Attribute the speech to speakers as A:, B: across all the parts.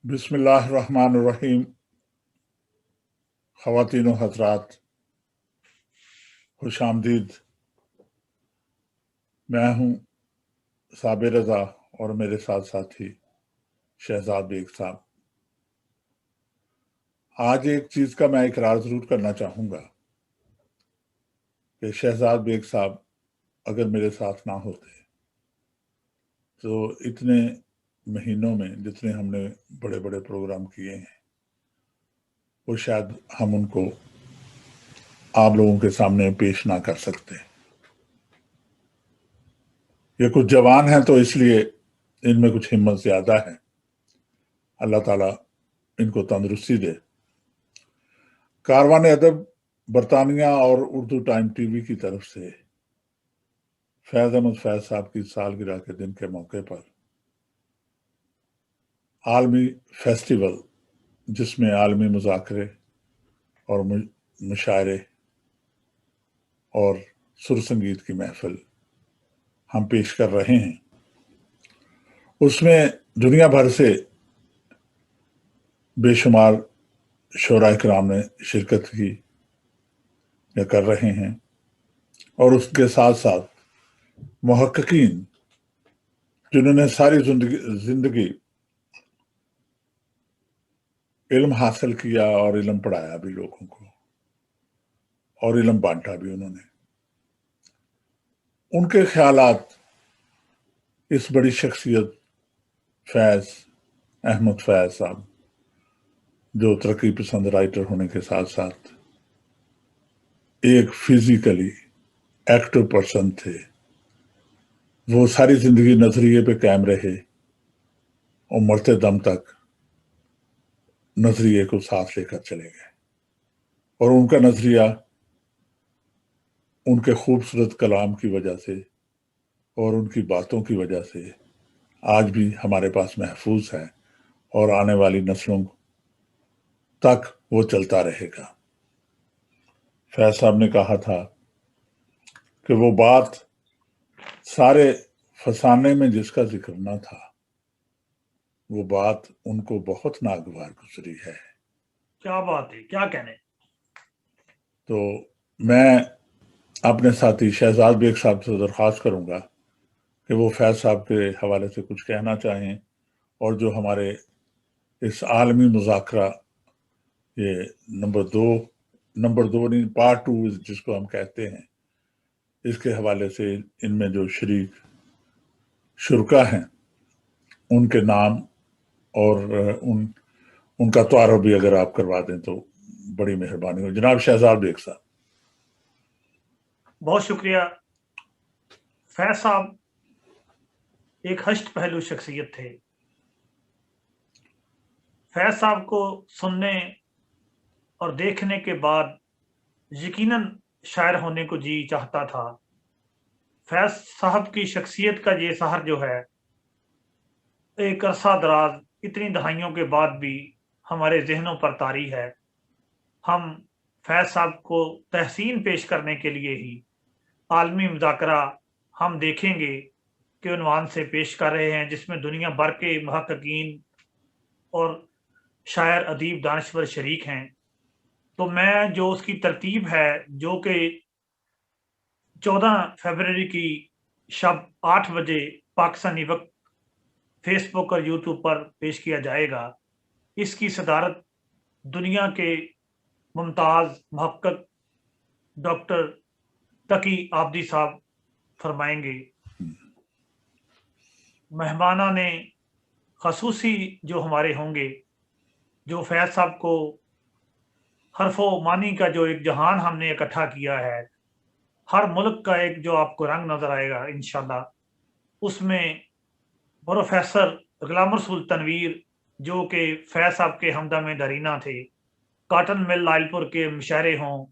A: बिस्मिल्लाहिर्रहमानिर्रहीम। ख़वातीन व हज़रात, खुश आमदीद। मैं हूँ साबिर रज़ा और मेरे साथ साथी शहजाद बेग साहब। आज एक चीज़ का मैं इकरार ज़रूर करना चाहूँगा कि शहजाद बेग साहब अगर मेरे साथ ना होते तो इतने महीनों में जितने हमने बड़े बड़े प्रोग्राम किए हैं वो शायद हम उनको आप लोगों के सामने पेश ना कर सकते। ये कुछ जवान हैं तो इसलिए इनमें कुछ हिम्मत ज़्यादा है। अल्लाह ताला इनको तंदुरुस्ती दे। कारवान अदब बरतानिया और उर्दू टाइम टीवी की तरफ से फैज़ अहमद फैज़ साहब की सालगिरह के दिन के मौके पर आलमी फेस्टिवल, जिसमें आलमी मुज़ाकरे और मुशायरे और सुर संगीत की महफिल हम पेश कर रहे हैं, उसमें दुनिया भर से बेशुमार शोरा कराम ने शिरकत की या कर रहे हैं और उसके साथ साथ मुहक्किकीन जिन्होंने सारी जिंदगी इल्म हासिल किया और इल्म पढ़ाया भी लोगों को और इल्म बांटा भी उन्होंने, उनके ख्यालात इस बड़ी शख्सियत फैज़ अहमद फैज़ साहब, जो तरक्की पसंद राइटर होने के साथ साथ एक फिजिकली एक्टिव पर्सन थे, वो सारी जिंदगी नजरिए पे कायम रहे और मरते दम तक नजरिए को साथ लेकर चले गए। और उनका नजरिया उनके खूबसूरत कलाम की वजह से और उनकी बातों की वजह से आज भी हमारे पास महफूज है और आने वाली नस्लों तक वो चलता रहेगा। फैज साहब ने कहा था कि वो बात सारे फसाने में जिसका जिक्र ना था, वो बात उनको बहुत नागवार गुजरी है।
B: क्या बात है, क्या कहने।
A: तो मैं अपने साथी शहजाद बेग साहब से दरख्वास्त करूंगा कि वो फैज साहब के हवाले से कुछ कहना चाहें और जो हमारे इस आलमी मुज़ाकरा, ये नंबर दो नहीं, पार्ट 2 जिसको हम कहते हैं, इसके हवाले से इनमें जो शरीक शुरका हैं उनके नाम और उनका तारुफ भी अगर आप करवा दें तो बड़ी मेहरबानी हो। जनाब शहजाद बेग साहब।
B: बहुत शुक्रिया। फैज साहब एक हष्ट पहलू शख्सियत थे। फैज साहब को सुनने और देखने के बाद यकीनन शायर होने को जी चाहता था। फैज साहब की शख्सियत का ये सहर जो है, एक अरसा दराज इतनी दहाइयों के बाद भी हमारे जहनों पर तारी है। हम फैज साहब को तहसीन पेश करने के लिए ही आलमी मुज़ाकरा हम देखेंगे के उन्वान से पेश कर रहे हैं, जिसमें दुनिया भर के मुहक्किकीन और शायर, अदीब, दानश्वर शरीक हैं। तो मैं जो उसकी तरतीब है, जो कि 14 फरवरी की शब 8 बजे पाकिस्तानी वक्त फेसबुक और यूट्यूब पर पेश किया जाएगा, इसकी सदारत दुनिया के मुमताज़ मुहक्किक डॉक्टर तकी आबदी साहब फरमाएंगे। मेहमाना ने खसूसी जो हमारे होंगे, जो फैज साहब को हरफो मानी का जो एक जहान हमने इकट्ठा किया है, हर मुल्क का एक जो आपको रंग नजर आएगा इंशाल्लाह, उसमें प्रोफेसर गुलाम रसूल तनवीर, जो कि फैज साहब के हमदम दरीना थे, काटन मिल लालपुर के मुशायरे हों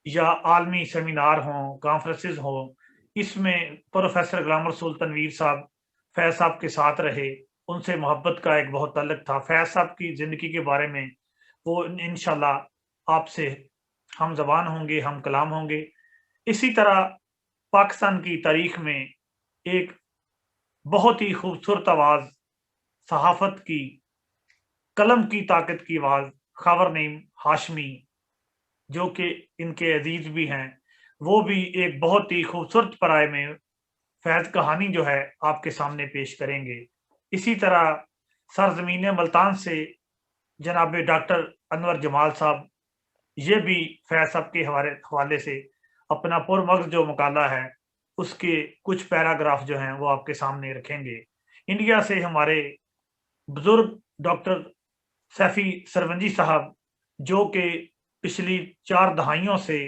B: या आलमी सेमिनार हों, कॉन्फ्रेंसेस हों, इसमें प्रोफेसर गुलाम रसूल तनवीर साहब फैज साहब के साथ रहे। उनसे मोहब्बत का एक बहुत ताल्लुक था। फैज साहब की ज़िंदगी के बारे में वो इंशाल्लाह आपसे हम ज़बान होंगे, हम कलाम होंगे। इसी तरह पाकिस्तान की तारीख में एक बहुत ही खूबसूरत आवाज़ सहाफ़त की कलम की ताकत की आवाज खबर नईम हाशमी, जो कि इनके अजीज भी हैं, वो भी एक बहुत ही खूबसूरत पराए में फैज कहानी जो है आपके सामने पेश करेंगे। इसी तरह सरजमीन मुल्तान से जनाब डॉक्टर अनवर जमाल साहब, ये भी फैज साहब के हवाले से अपना पुरमग्ज जो मकाला है उसके कुछ पैराग्राफ जो हैं वो आपके सामने रखेंगे। इंडिया से हमारे बुजुर्ग डॉक्टर सैफी सरवंजी साहब, जो कि पिछली 4 दहाइयों से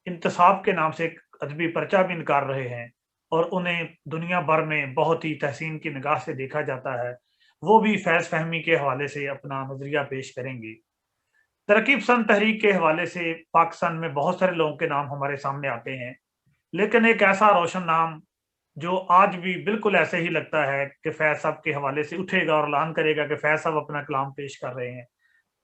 B: इंतसाब के नाम से एक अदबी पर्चा भी निकाल रहे हैं और उन्हें दुनिया भर में बहुत ही तहसीन की निगाह से देखा जाता है, वो भी फैज़ फहमी के हवाले से अपना नज़रिया पेश करेंगे। तरकीब पसंद तहरीक के हवाले से पाकिस्तान में बहुत सारे लोगों के नाम हमारे सामने आते हैं, लेकिन एक ऐसा रोशन नाम जो आज भी बिल्कुल ऐसे ही लगता है कि फैज़ साहब के हवाले से उठेगा और ऐलान करेगा कि फैज़ साहब अपना कलाम पेश कर रहे हैं,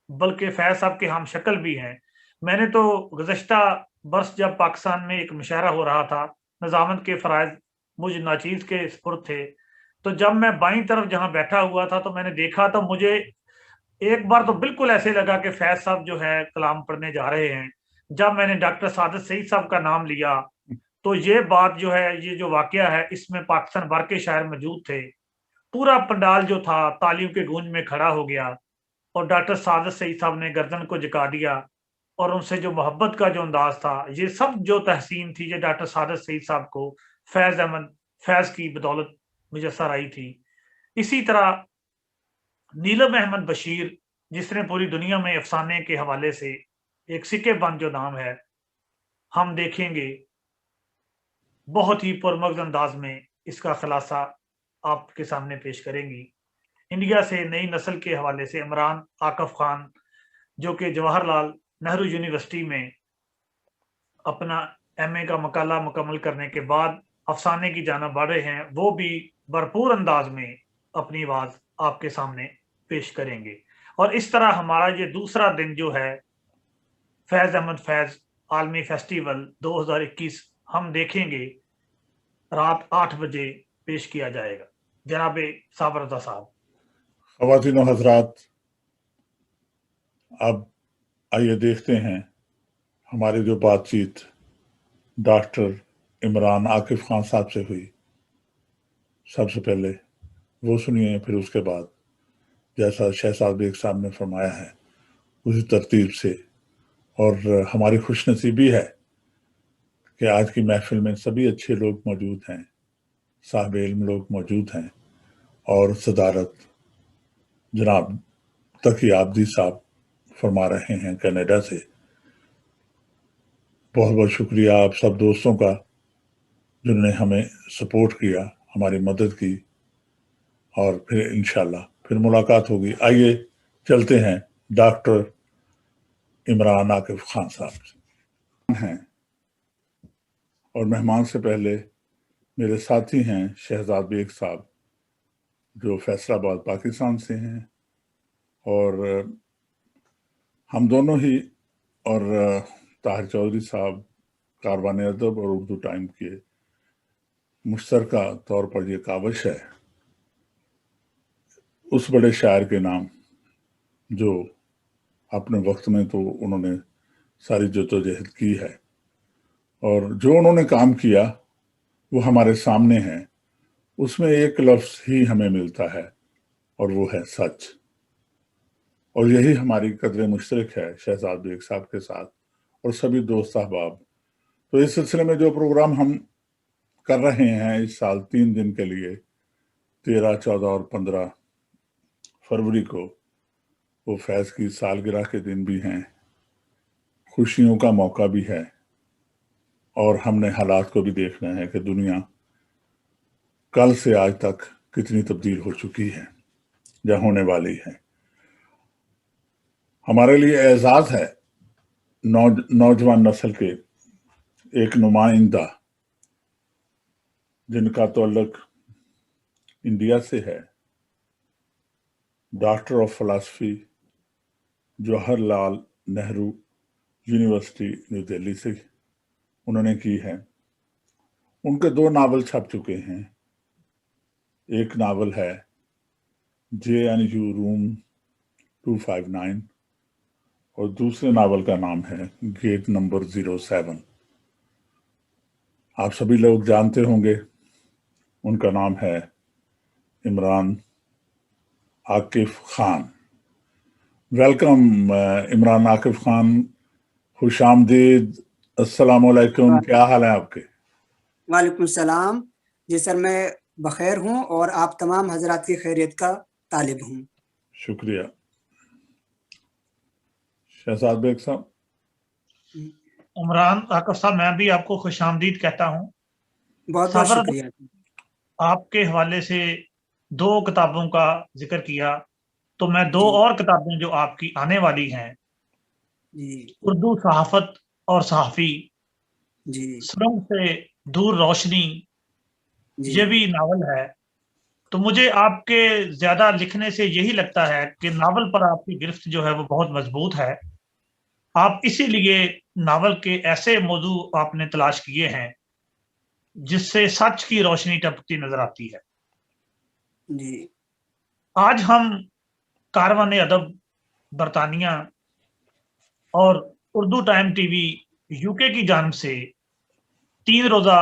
B: बल्कि फैज़ साहब के हमशक्ल भी हैं। मैंने तो गुज़श्ता बरस जब पाकिस्तान में एक मुशायरा हो रहा था, निज़ामत के फ़राइज़ मुझ नाचीज़ के सुपुर्द थे, तो जब मैं बाईं तरफ जहाँ बैठा हुआ था तो मैंने देखा तो मुझे एक बार तो बिल्कुल ऐसे लगा कि फैज़ साहब जो है कलाम पढ़ने जा रहे हैं। जब मैंने डॉक्टर सादिक सईद साहब का नाम लिया, तो ये बात जो है, ये जो वाक़या है, इसमें पाकिस्तान भर के शायर मौजूद थे। पूरा पंडाल जो था तालियों के गूंज में खड़ा हो गया और डॉक्टर सादिक सईद साहब ने गर्दन को झुका दिया और उनसे जो मोहब्बत का जो अंदाज़ था, ये सब जो तहसीन थी, ये डॉक्टर सादिक सईद साहब को फैज़ की बदौलत मुयस्सर आई थी। इसी तरह नीलम अहमद बशीर, जिसने पूरी दुनिया में अफ़साने के हवाले से एक सिक्के-बंद जो नाम है, हम देखेंगे बहुत ही पुरमग़्ज़ अंदाज़ में इसका खुलासा आपके सामने पेश करेंगी। इंडिया से नई नस्ल के हवाले से इमरान आकफ खान, जो कि जवाहरलाल नेहरू यूनिवर्सिटी में अपना एमए का मकाला मुकम्मल करने के बाद अफ़साने की जानिब बढ़ रहे हैं, वो भी भरपूर अंदाज़ में अपनी आवाज़ आपके सामने पेश करेंगे। और इस तरह हमारा ये दूसरा दिन जो है, फैज़ अहमद फैज़ आलमी फेस्टिवल 2021, हम देखेंगे रात 8 बजे पेश किया जाएगा। जनाब साबर रज़ा साहब।
A: ख़वातीन व हज़रात, अब आइए देखते हैं हमारी जो बातचीत डॉक्टर इमरान आकिफ खान साहब से हुई। सबसे पहले वो सुनिए, फिर उसके बाद जैसा शहजाद बेग साहब ने फरमाया है उसी तरतीब से। और हमारी खुशनसीबी है कि आज की महफिल में सभी अच्छे लोग मौजूद हैं, साहिब इल्म लोग मौजूद हैं, और सदारत जनाब तकी आबदी साहब फरमा रहे हैं कनाडा से। बहुत बहुत शुक्रिया आप सब दोस्तों का जिन्होंने हमें सपोर्ट किया, हमारी मदद की, और फिर इंशाल्लाह फिर मुलाकात होगी। आइए चलते हैं डॉक्टर इमरान आकिफ खान साहब हैं, और मेहमान से पहले मेरे साथी हैं शहजाद बेग साहब, जो फैसलाबाद पाकिस्तान से हैं, और हम दोनों ही, और ताहिर चौधरी साहब कारवान अदब और उर्दू टाइम के मुश्तरका तौर पर ये काविश है उस बड़े शायर के नाम जो अपने वक्त में तो उन्होंने सारी जद्दोजहद की है, और जो उन्होंने काम किया वो हमारे सामने है। उसमें एक लफ्ज़ ही हमें मिलता है और वो है सच। और यही हमारी कदर मुश्तरक है शहजाद बेग साहब के साथ और सभी दोस्त अहबाब। तो इस सिलसिले में जो प्रोग्राम हम कर रहे हैं इस साल 3 दिन के लिए, 13, 14 और 15 फरवरी को, वो फैज़ की सालगिरह के दिन भी हैं, खुशियों का मौका भी है, और हमने हालात को भी देखना है कि दुनिया कल से आज तक कितनी तब्दील हो चुकी है या होने वाली है। हमारे लिए एजाज़ है नौजवान नस्ल के एक नुमाइंदा जिनका ताल्लुक इंडिया से है, doctor of philosophy Jawaharlal Nehru university new Delhi से उन्होंने की है। उनके 2 नावल छप चुके हैं। एक नावल है JNU रूम 259 और दूसरे नावल का नाम है गेट नंबर 07। आप सभी लोग जानते होंगे, उनका नाम है इमरान आकिफ खान। वेलकम इमरान आकिफ खान, खुश आमदीद, अस्सलाम वालेकुम, क्या हाल है आपके?
C: वालेकुम सलाम। जी सर, मैं बखैर हूँ और आप तमाम हजरात की खैरियत का तालिब हूँ।
A: शुक्रिया। शहजाद बेग साहब।
B: इमरान आकिफ साहब, मैं भी आपको खुशामदीद कहता हूँ।
C: बहुत बहुत शुक्रिया।
B: आपके हवाले से 2 किताबों का जिक्र किया, तो मैं 2 और किताबें जो आपकी आने वाली हैं, उर्दू सहाफत और सहाफ़ी, सुरंग से दूर रोशनी, ये भी नावल है। तो मुझे आपके ज्यादा लिखने से यही लगता है कि नावल पर आपकी गिरफ्त जो है वो बहुत मजबूत है। आप इसीलिए नावल के ऐसे मौजू आपने तलाश किए हैं जिससे सच की रोशनी टपकती नजर आती है।
C: जी।
B: आज हम कारवान अदब बरतानिया और उर्दू टाइम टीवी यूके की जानिब से 3 रोजा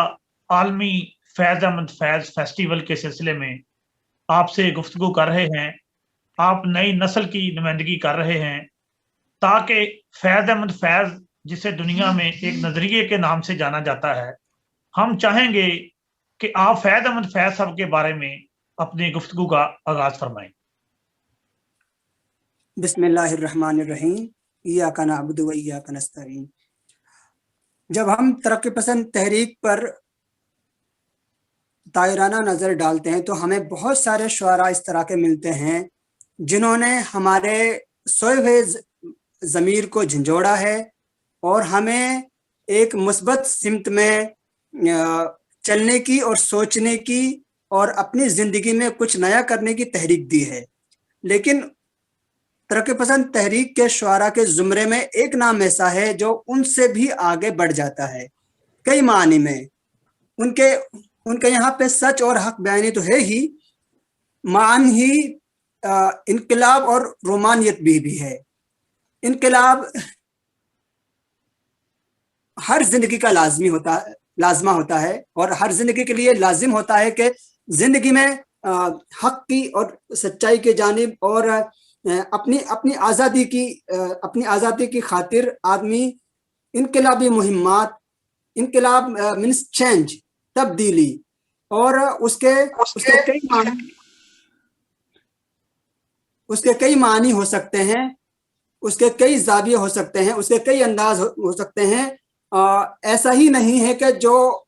B: आलमी फैज अहमद फैज फेस्टिवल के सिलसिले में आपसे गुफ्तगू कर रहे हैं। आप नई नस्ल की नुमाइंदगी कर रहे हैं ताकि फैज अहमद फैज, जिसे दुनिया में एक नजरिए के नाम से जाना जाता है, हम चाहेंगे कि आप फैज अहमद फैज साहब के बारे में अपनी गुफ्तगू का आगाज फरमाएं।
C: बिस्मिल्लाहिर्रहमानिर्रहीम, इय्याका नअबुदु व इय्याका नस्तईन। जब हम तरक्की पसंद तहरीक पर दायराना नज़र डालते हैं तो हमें बहुत सारे शुअरा इस तरह के मिलते हैं जिन्होंने हमारे सोए हुए ज़मीर को झंझोड़ा है और हमें एक मुस्बत सिमत में चलने की और सोचने की और अपनी ज़िंदगी में कुछ नया करने की तहरीक दी है। लेकिन तरक्की पसंद तहरीक के शुअरा के ज़ुमरे में एक नाम ऐसा है जो उनसे भी आगे बढ़ जाता है कई मानी में। उनके यहाँ पे सच और हक बयानी तो है ही, मान ही इनकलाब और रोमानियत भी है। इनकलाब हर जिंदगी का लाजमा होता है और हर जिंदगी के लिए लाजिम होता है कि जिंदगी में हक की और सच्चाई की जानिब और अपनी आज़ादी की खातिर आदमी इनकलाबी मुहिम्मात, इनकलाब मीन्स चेंज, तब्दीली, और उसके कई मानी हो सकते हैं, उसके कई ज़ाविये हो सकते हैं, उसके कई अंदाज हो सकते हैं। ऐसा ही नहीं है कि जो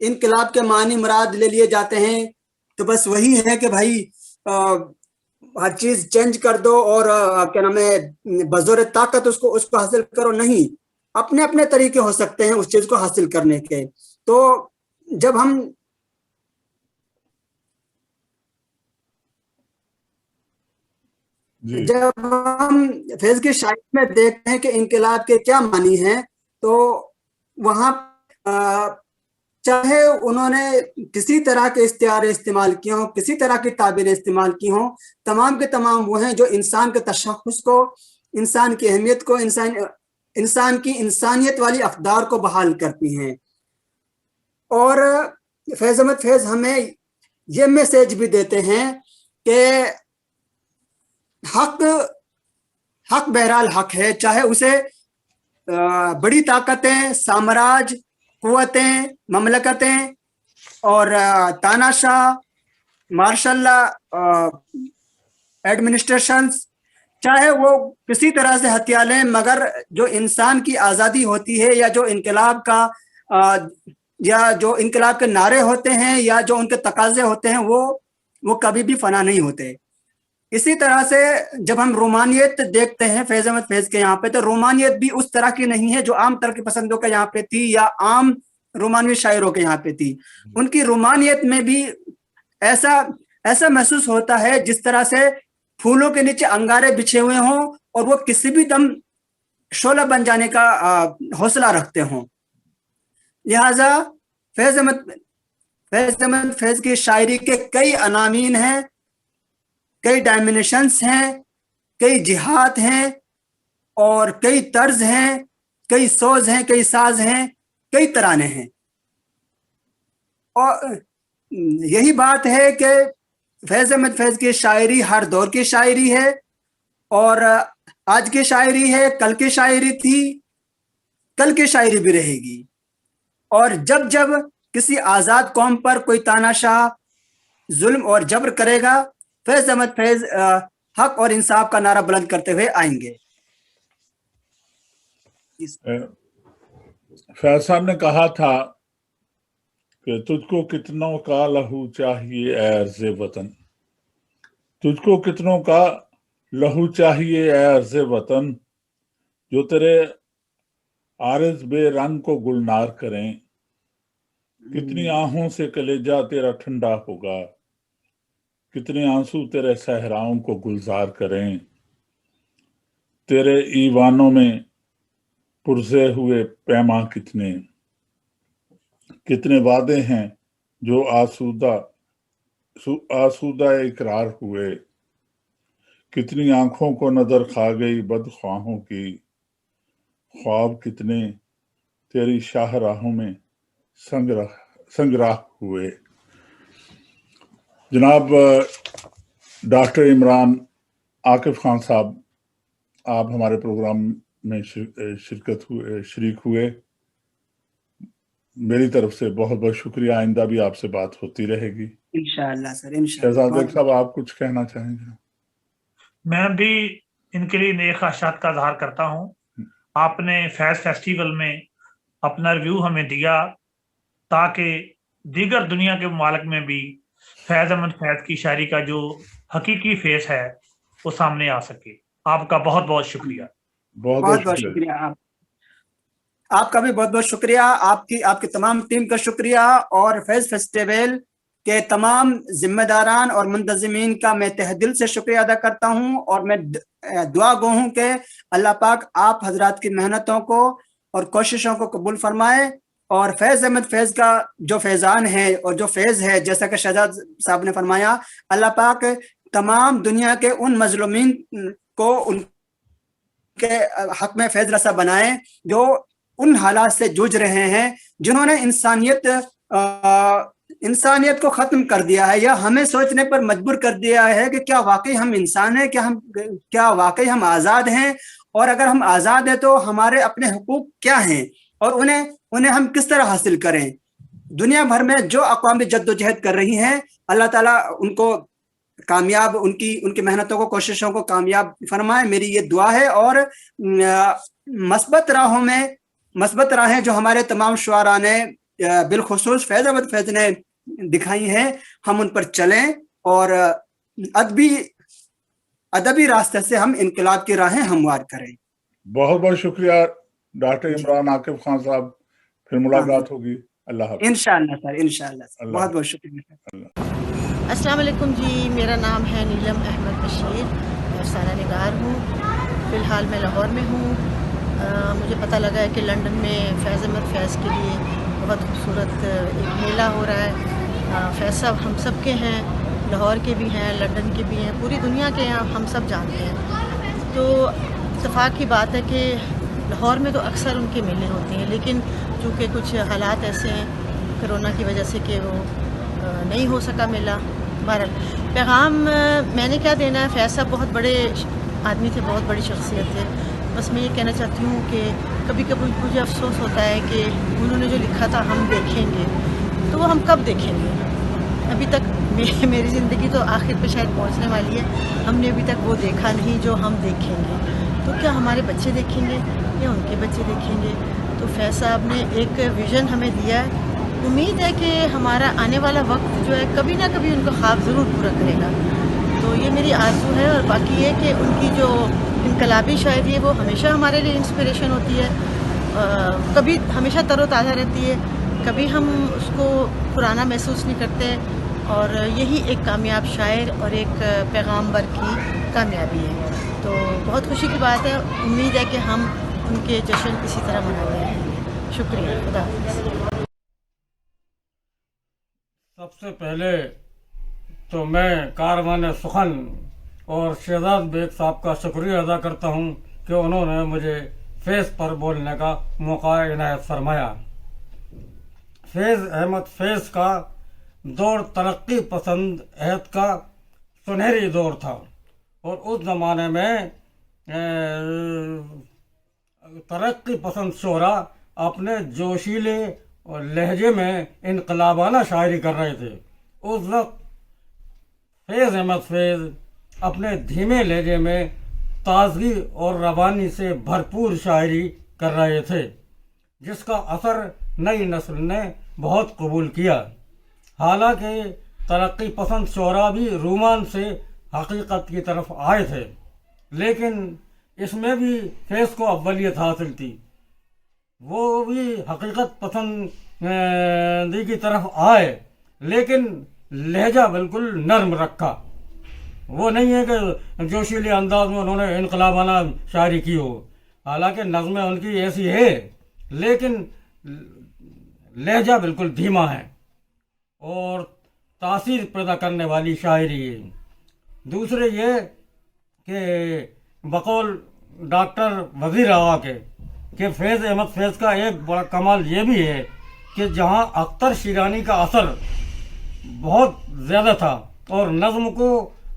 C: इनकलाब के मानी मुराद ले लिए जाते हैं तो बस वही है कि भाई हर चीज़ चेंज कर दो और क्या नाम है, बज़ोर ताकत उसको हासिल करो। नहीं, अपने अपने तरीके हो सकते हैं उस चीज़ को हासिल करने के। तो जब हम फैज की शायरी में देखते हैं कि इनकलाब के क्या मानी हैं, तो वहाँ चाहे उन्होंने किसी तरह के इस्तिआरे इस्तेमाल किए हों, किसी तरह की ताबीरें इस्तेमाल की हों, तमाम के तमाम वो हैं जो इंसान के तशख़्ख़ुस को, इंसान की अहमियत को, इंसान की इंसानियत वाली अक़दार को बहाल करती हैं। और फैज़ अहमद फैज़ हमें ये मैसेज भी देते हैं कि हक बहरहाल हक है, चाहे उसे बड़ी ताकतें, साम्राज्य, कुव्वतें, ममलकतें और तानाशाह, मार्शल एडमिनिस्ट्रेशंस, चाहे वो किसी तरह से हथिया लें, मगर जो इंसान की आज़ादी होती है या जो इनकलाब के नारे होते हैं या जो उनके तकाजे होते हैं वो कभी भी फना नहीं होते। इसी तरह से जब हम रोमानियत देखते हैं फैज़ अहमद फैज़ के यहाँ पे, तो रोमानियत भी उस तरह की नहीं है जो आम तरक्की पसंदों के यहाँ पे थी या आम रोमानवी शायरों के यहाँ पे थी। उनकी रोमानियत में भी ऐसा महसूस होता है जिस तरह से फूलों के नीचे अंगारे बिछे हुए हों और वो किसी भी दम शोला बन जाने का हौसला रखते हों। लिहाजा फैज़ अहमद फैज़ की शायरी के कई अनामीन हैं, कई डायमेंशंस हैं, کئی جہات ہیں اور کئی طرز ہیں، کئی سوز ہیں، کئی ساز ہیں، کئی ترانے ہیں. اور یہی بات ہے کہ فیض احمد فیض کی شاعری ہر دور کی شاعری ہے، اور آج کی شاعری ہے، کل کی شاعری تھی، کل کی شاعری بھی رہے گی. اور جب جب کسی آزاد قوم پر کوئی تاناشاہ ظلم اور جبر کرے گا، فیض احمد فیض حق اور انصاف کا نعرہ بلند کرتے ہوئے آئیں گے.
A: فیض صاحب نے کہا تھا کہ تجھ کو کتنوں کا لہو چاہیے اے عرض وطن، تجھ کو کتنوں کا لہو چاہیے اے عرض وطن، جو تیرے عارض بے رنگ کو گلنار کریں. کتنی آہوں سے کلیجہ تیرا ٹھنڈا ہوگا، کتنے آنسو تیرے صحراؤں کو گلزار کریں. تیرے ایوانوں میں پرزے ہوئے پیماں کتنے وعدے ہیں جو آسودہ اقرار ہوئے. کتنی آنکھوں کو نظر کھا گئی بدخواہوں کی، خواب کتنے تیری شاہراہوں میں سنگراہ ہوئے. جناب ڈاکٹر عمران عاقب خان صاحب، آپ ہمارے پروگرام میں شریک ہوئے. میری طرف سے بہت بہت شکریہ. آئندہ بھی آپ سے بات ہوتی رہے گی
C: انشاءاللہ سر، انشاءاللہ.
A: شہزاد بیگ صاحب، آپ کچھ کہنا چاہیں گے؟
B: میں بھی ان کے لیے نیک خواہشات کا اظہار کرتا ہوں. آپ نے فیض فیسٹیول میں اپنا ریویو ہمیں دیا تاکہ دیگر دنیا کے ممالک میں بھی فیض احمد فیض کی شاعری کا جو حقیقی فیس ہے وہ سامنے آ سکے. آپ کا بہت بہت شکریہ.
A: بہت
C: بہت شکریہ. آپ کا بھی بہت بہت شکریہ. آپ کی تمام ٹیم کا شکریہ، اور فیض فیسٹیول کے تمام ذمہ داران اور منتظمین کا میں تہ دل سے شکریہ ادا کرتا ہوں. اور میں دعا گو ہوں کہ اللہ پاک آپ حضرات کی محنتوں کو اور کوششوں کو قبول فرمائے، اور فیض احمد فیض کا جو فیضان ہے اور جو فیض ہے، جیسا کہ شہزاد صاحب نے فرمایا، اللہ پاک تمام دنیا کے ان مظلومین کو ان کے حق میں فیض رسا بنائے جو ان حالات سے جوجھ رہے ہیں، جنہوں نے انسانیت کو ختم کر دیا ہے، یا ہمیں سوچنے پر مجبور کر دیا ہے کہ کیا واقعی ہم انسان ہیں، کیا واقعی ہم آزاد ہیں، اور اگر ہم آزاد ہیں تو ہمارے اپنے حقوق کیا ہیں، اور انہیں ہم کس طرح حاصل کریں. دنیا بھر میں جو اقوام جد و جہد کر رہی ہیں، اللہ تعالیٰ ان کو کامیاب، ان کی محنتوں کو، کوششوں کو کامیاب فرمائے. میری یہ دعا ہے. اور مثبت راہیں جو ہمارے تمام شعراء نے بالخصوص فیض احمد فیض نے دکھائی ہیں، ہم ان پر چلیں، اور ادبی راستے سے ہم انقلاب کی راہیں ہموار کریں.
A: بہت بہت شکریہ ڈاکٹر عمران عاقب خان صاحب. پھر ملاقات ہوگی. اللہ حافظ.
C: انشاءاللہ سر، انشاءاللہ سر. بہت بہت شکریہ.
D: السلام علیکم جی، میرا نام ہے نیلم احمد بشیر، میں افسانہ نگار ہوں. فی الحال میں لاہور میں ہوں. مجھے پتہ لگا ہے کہ لنڈن میں فیض احمد فیض کے لیے بہت خوبصورت ایک میلہ ہو رہا ہے. فیض صاحب ہم سب کے ہیں، لاہور کے بھی ہیں، لنڈن کے بھی ہیں، پوری دنیا کے ہیں، ہم سب جانتے ہیں. تو اتفاق کی بات ہے کہ لاہور میں تو اکثر ان کے میلے ہوتے ہیں، لیکن چونکہ کچھ حالات ایسے ہیں کرونا کی وجہ سے کہ وہ نہیں ہو سکا میلہ. بہرحال پیغام میں نے کیا دینا ہے، فیض صاحب بہت بڑے آدمی تھے، بہت بڑی شخصیت تھے. بس میں یہ کہنا چاہتی ہوں کہ کبھی کبھی مجھے افسوس ہوتا ہے کہ انہوں نے جو لکھا تھا ہم دیکھیں گے، تو وہ ہم کب دیکھیں گے؟ ابھی تک میری زندگی تو آخر پہ شاید پہنچنے والی ہے، ہم نے ابھی تک وہ دیکھا نہیں جو ہم دیکھیں گے. تو کیا ہمارے بچے دیکھیں گے یا ان کے بچے دیکھیں گے؟ تو فیض صاحب نے ایک ویژن ہمیں دیا ہے. امید ہے کہ ہمارا آنے والا وقت جو ہے کبھی نہ کبھی ان کا خواب ضرور پورا کرے گا. تو یہ میری آرزو ہے. اور باقی یہ کہ ان کی جو انقلابی شاعری ہے وہ ہمیشہ ہمارے لیے انسپریشن ہوتی ہے، کبھی ہمیشہ تر و تازہ رہتی ہے، کبھی ہم اس کو پرانا محسوس نہیں کرتے. اور یہی ایک کامیاب شاعر اور ایک پیغامبر کی کامیابی ہے. تو بہت خوشی کی بات ہے. امید ہے کہ ہم ان کے جشن اسی طرح مناتے رہیں گے. شکریہ. خدا حافظ.
E: سب سے پہلے تو میں کاروان سخن اور شہزاد بیگ صاحب کا شکریہ ادا کرتا ہوں کہ انہوں نے مجھے فیض پر بولنے کا موقع عنایت فرمایا۔ فیض احمد فیض کا دور ترقی پسند عہد کا سنہری دور تھا، اور اس زمانے میں ترقی پسند شعراء اپنے جوشیلے اور لہجے میں انقلابانہ شاعری کر رہے تھے۔ اس وقت فیض احمد فیض اپنے دھیمے لہجے میں تازگی اور روانی سے بھرپور شاعری کر رہے تھے، جس کا اثر نئی نسل نے بہت قبول کیا۔ حالانکہ ترقی پسند شعراء بھی رومان سے حقیقت کی طرف آئے تھے، لیکن اس میں بھی فیض کو اولیت حاصل تھی۔ وہ بھی حقیقت پسندی کی طرف آئے، لیکن لہجہ بالکل نرم رکھا۔ وہ نہیں ہے کہ جوشیلے انداز میں انہوں نے انقلابانہ شاعری کی ہو، حالانکہ نظمیں ان کی ایسی ہے، لیکن لہجہ بالکل دھیما ہے اور تاثیر پیدا کرنے والی شاعری ہے۔ دوسرے یہ کہ بقول ڈاکٹر وزیر آغا کے کہ فیض احمد فیض کا ایک بڑا کمال یہ بھی ہے کہ جہاں اختر شیرانی کا اثر بہت زیادہ تھا اور نظم کو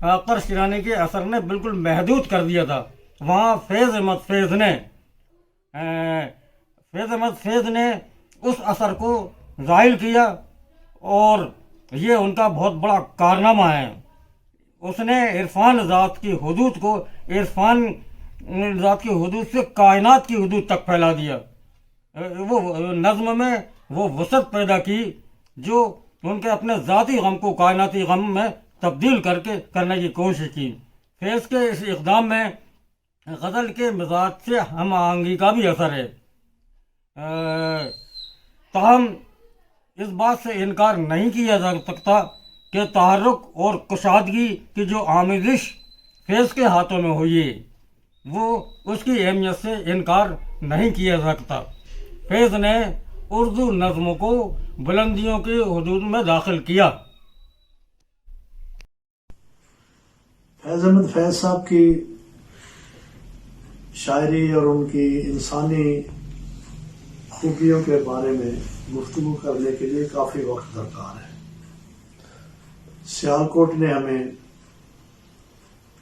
E: اختر شیرانی کے اثر نے بالکل محدود کر دیا تھا، وہاں فیض احمد فیض نے اس اثر کو ظاہر کیا، اور یہ ان کا بہت بڑا کارنامہ ہے۔ اس نے عرفان ذات کی حدود کو عرفان ذات کی حدود سے کائنات کی حدود تک پھیلا دیا۔ وہ نظم میں وہ وسعت پیدا کی جو ان کے اپنے ذاتی غم کو کائناتی غم میں تبدیل کرنے کی کوشش کی۔ فیض کے اس اقدام میں غزل کے مزاج سے ہم آہنگی کا بھی اثر ہے، تاہم اس بات سے انکار نہیں کیا جا سکتا کہ تحرک اور کشادگی کی جو آمیزش فیض کے ہاتھوں میں ہوئی ہے، وہ اس کی اہمیت سے انکار نہیں کیا جا سکتا۔ فیض نے اردو نظموں کو بلندیوں کی حدود میں داخل کیا۔
F: فیض احمد فیض صاحب کی شاعری اور ان کی انسانی خوبیوں کے بارے میں گفتگو کرنے کے لیے کافی وقت درکار ہے۔ سیالکوٹ نے ہمیں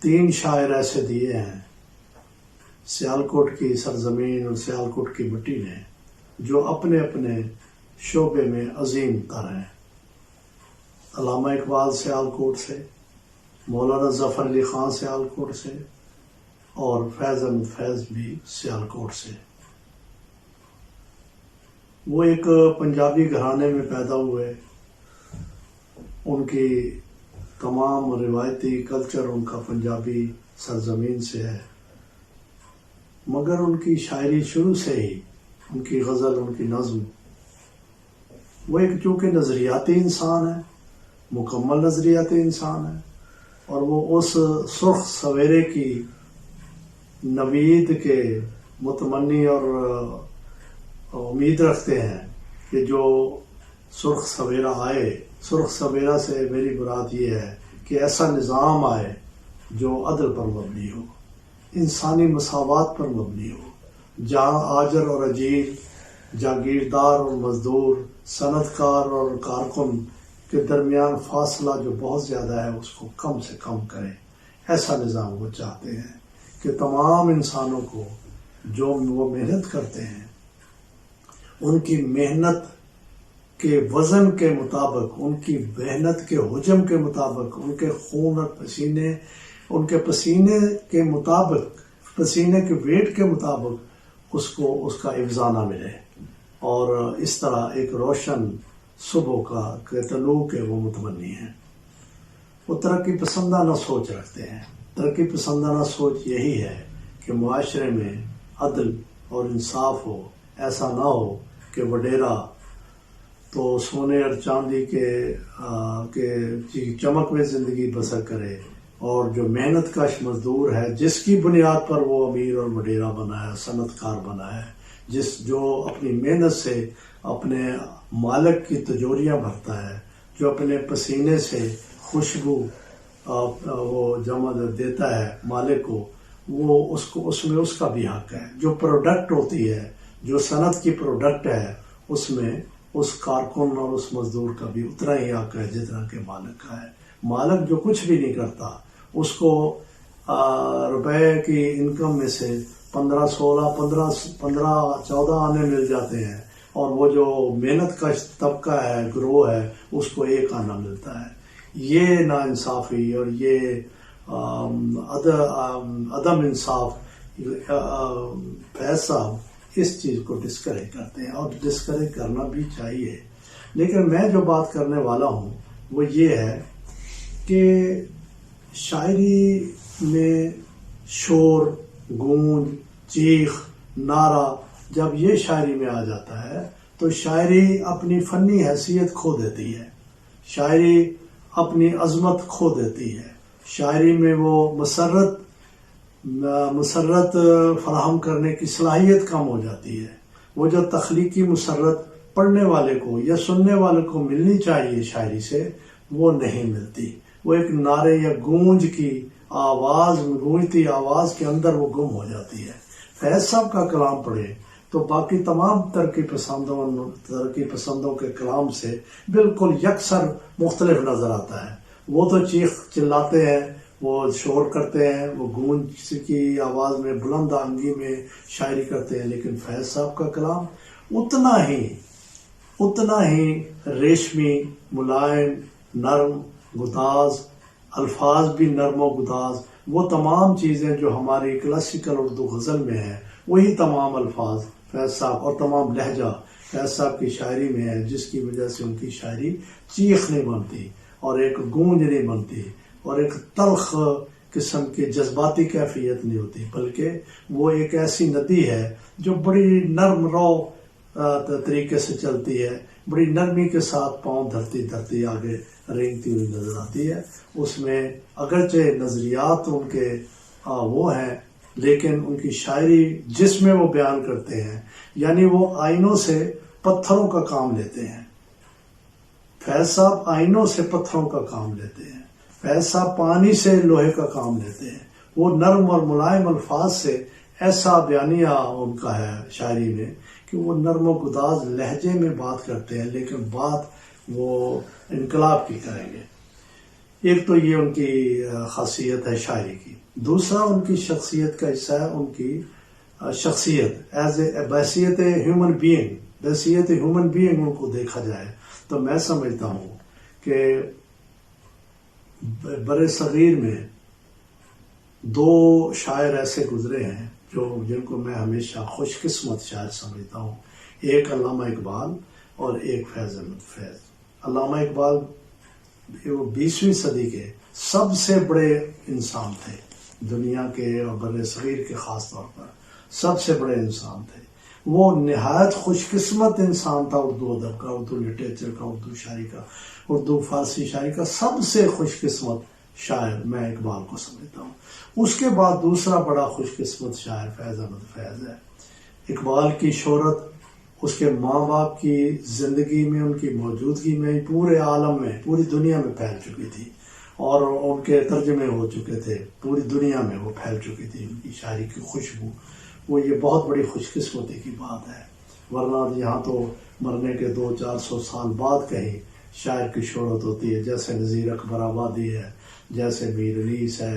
F: 3 شاعر ایسے دیے ہیں، سیالکوٹ کی سرزمین اور سیالکوٹ کی مٹی نے، جو اپنے اپنے شعبے میں عظیم تر ہیں۔ علامہ اقبال سیالکوٹ سے، مولانا ظفر علی خان سیالکوٹ سے، اور فیض احمد فیض بھی سیالکوٹ سے۔ وہ ایک پنجابی گھرانے میں پیدا ہوئے، ان کی تمام روایتی کلچر ان کا پنجابی سرزمین سے ہے، مگر ان کی شاعری شروع سے ہی، ان کی غزل، ان کی نظم، وہ ایک چونکہ نظریاتی انسان ہے، مکمل نظریاتی انسان ہے، اور وہ اس سرخ سویرے کی نوید کے متمنی اور امید رکھتے ہیں کہ جو سرخ سویرا آئے۔ سرخ سویرا سے میری مراد یہ ہے کہ ایسا نظام آئے جو عدل پر مبنی ہو، انسانی مساوات پر مبنی ہو، جہاں آجر اور اجیر، جاگیردار اور مزدور، صنعت کار اور کارکن کے درمیان فاصلہ جو بہت زیادہ ہے اس کو کم سے کم کرے۔ ایسا نظام وہ چاہتے ہیں کہ تمام انسانوں کو جو وہ محنت کرتے ہیں، ان کی محنت کے وزن کے مطابق، ان کی محنت کے حجم کے مطابق، ان کے خون اور پسینے، ان کے پسینے کے مطابق، پسینے کے ویٹ کے مطابق اس کو اس کا افزانہ ملے، اور اس طرح ایک روشن صبح کا طلوع کے وہ متمنی ہیں۔ وہ ترقی پسندانہ سوچ رکھتے ہیں۔ ترقی پسندانہ سوچ یہی ہے کہ معاشرے میں عدل اور انصاف ہو، ایسا نہ ہو کہ وڈیرا تو سونے اور چاندی کے چمک میں زندگی بسر کرے، اور جو محنت کش مزدور ہے، جس کی بنیاد پر وہ امیر اور وڈیرا بنا ہے، صنعت کار بنا ہے، جو اپنی محنت سے اپنے مالک کی تجوریاں بھرتا ہے، جو اپنے پسینے سے خوشبو وہ جمع دیتا ہے مالک کو، وہ اس میں اس کا بھی حق ہے. جو پروڈکٹ ہوتی ہے، جو صنعت کی پروڈکٹ ہے، اس میں اس کارکن اور اس مزدور کا بھی اتنا ہی حق ہے جتنا کہ مالک کا ہے. مالک جو کچھ بھی نہیں کرتا، اس کو روپے کی انکم میں سے 15 آنے مل جاتے ہیں، اور وہ جو محنت کا طبقہ ہے، گروہ ہے، اس کو 1 آنا ملتا ہے. یہ ناانصافی اور یہ عدم انصاف فیض صاحب اس چیز کو ڈسکریج کرتے ہیں، اور ڈسکریج کرنا بھی چاہیے. لیکن میں جو بات کرنے والا ہوں وہ یہ ہے کہ شاعری میں شور، گونج، چیخ، نعرہ جب یہ شاعری میں آ جاتا ہے تو شاعری اپنی فنی حیثیت کھو دیتی ہے، شاعری اپنی عظمت کھو دیتی ہے. شاعری میں وہ مسرت فراہم کرنے کی صلاحیت کم ہو جاتی ہے. وہ جو تخلیقی مسرت پڑھنے والے کو یا سننے والے کو ملنی چاہیے شاعری سے، وہ نہیں ملتی. وہ ایک نعرے یا گونج کی آواز، گونجتی آواز کے اندر وہ گم ہو جاتی ہے. فیض صاحب کا کلام پڑھے تو باقی تمام ترقی پسندوں کے کلام سے بالکل یکسر مختلف نظر آتا ہے. وہ تو چیخ چلاتے ہیں، وہ شور کرتے ہیں، وہ گونج کی آواز میں، بلند آہنگی میں شاعری کرتے ہیں. لیکن فیض صاحب کا کلام اتنا ہی ریشمی، ملائم، نرم، گداز، الفاظ بھی نرم و گداز. وہ تمام چیزیں جو ہماری کلاسیکل اردو غزل میں ہیں، وہی تمام الفاظ فیض صاحب اور تمام لہجہ فیض صاحب کی شاعری میں ہے، جس کی وجہ سے ان کی شاعری چیخ نہیں بنتی اور ایک گونج نہیں بنتی اور ایک تلخ قسم کی جذباتی کیفیت نہیں ہوتی، بلکہ وہ ایک ایسی ندی ہے جو بڑی نرم رو طریقے سے چلتی ہے، بڑی نرمی کے ساتھ پاؤں دھرتی آگے رینگتی ہوئی نظر آتی ہے. اس میں اگرچہ نظریات ان کے وہ ہیں، لیکن ان کی شاعری جس میں وہ بیان کرتے ہیں، یعنی وہ آئینوں سے پتھروں کا کام لیتے ہیں. فیض صاحب آئینوں سے پتھروں کا کام لیتے ہیں. فیض صاحب پانی سے لوہے کا کام لیتے ہیں. وہ نرم اور ملائم الفاظ سے ایسا بیانیہ ان کا ہے شاعری میں کہ وہ نرم و گداز لہجے میں بات کرتے ہیں، لیکن بات وہ انقلاب کی کریں گے. ایک تو یہ ان کی خاصیت ہے شاعری کی. دوسرا ان کی شخصیت کا حصہ ہے ان کی شخصیت ایز اے بحیثیت ہیومن بینگ ان کو دیکھا جائے تو میں سمجھتا ہوں کہ بر صغیر میں 2 شاعر ایسے گزرے ہیں جن کو میں ہمیشہ خوش قسمت شاعر سمجھتا ہوں. ایک علامہ اقبال اور ایک فیض احمد فیض. علامہ اقبال 20ویں صدی کے سب سے بڑے انسان تھے، دنیا کے اور بر صغیر کے خاص طور پر سب سے بڑے انسان تھے. وہ نہایت خوش قسمت انسان تھا، اردو ادب کا، اردو لٹریچر کا، اردو شاعری کا، اردو فارسی شاعری کا سب سے خوش قسمت شاعر میں اقبال کو سمجھتا ہوں. اس کے بعد دوسرا بڑا خوش قسمت شاعر فیض احمد فیض ہے. اقبال کی شہرت اس کے ماں باپ کی زندگی میں، ان کی موجودگی میں پورے عالم میں، پوری دنیا میں پھیل چکی تھی، اور ان کے ترجمے ہو چکے تھے، پوری دنیا میں وہ پھیل چکی تھی ان کی شاعری کی خوشبو. وہ یہ بہت بڑی خوش قسمتی کی بات ہے، ورنہ یہاں تو مرنے کے 200-400 سال بعد کہیں شاعر کی شہرت ہوتی ہے. جیسے نذیر اکبر آبادی ہے، جیسے میر انیس ہے.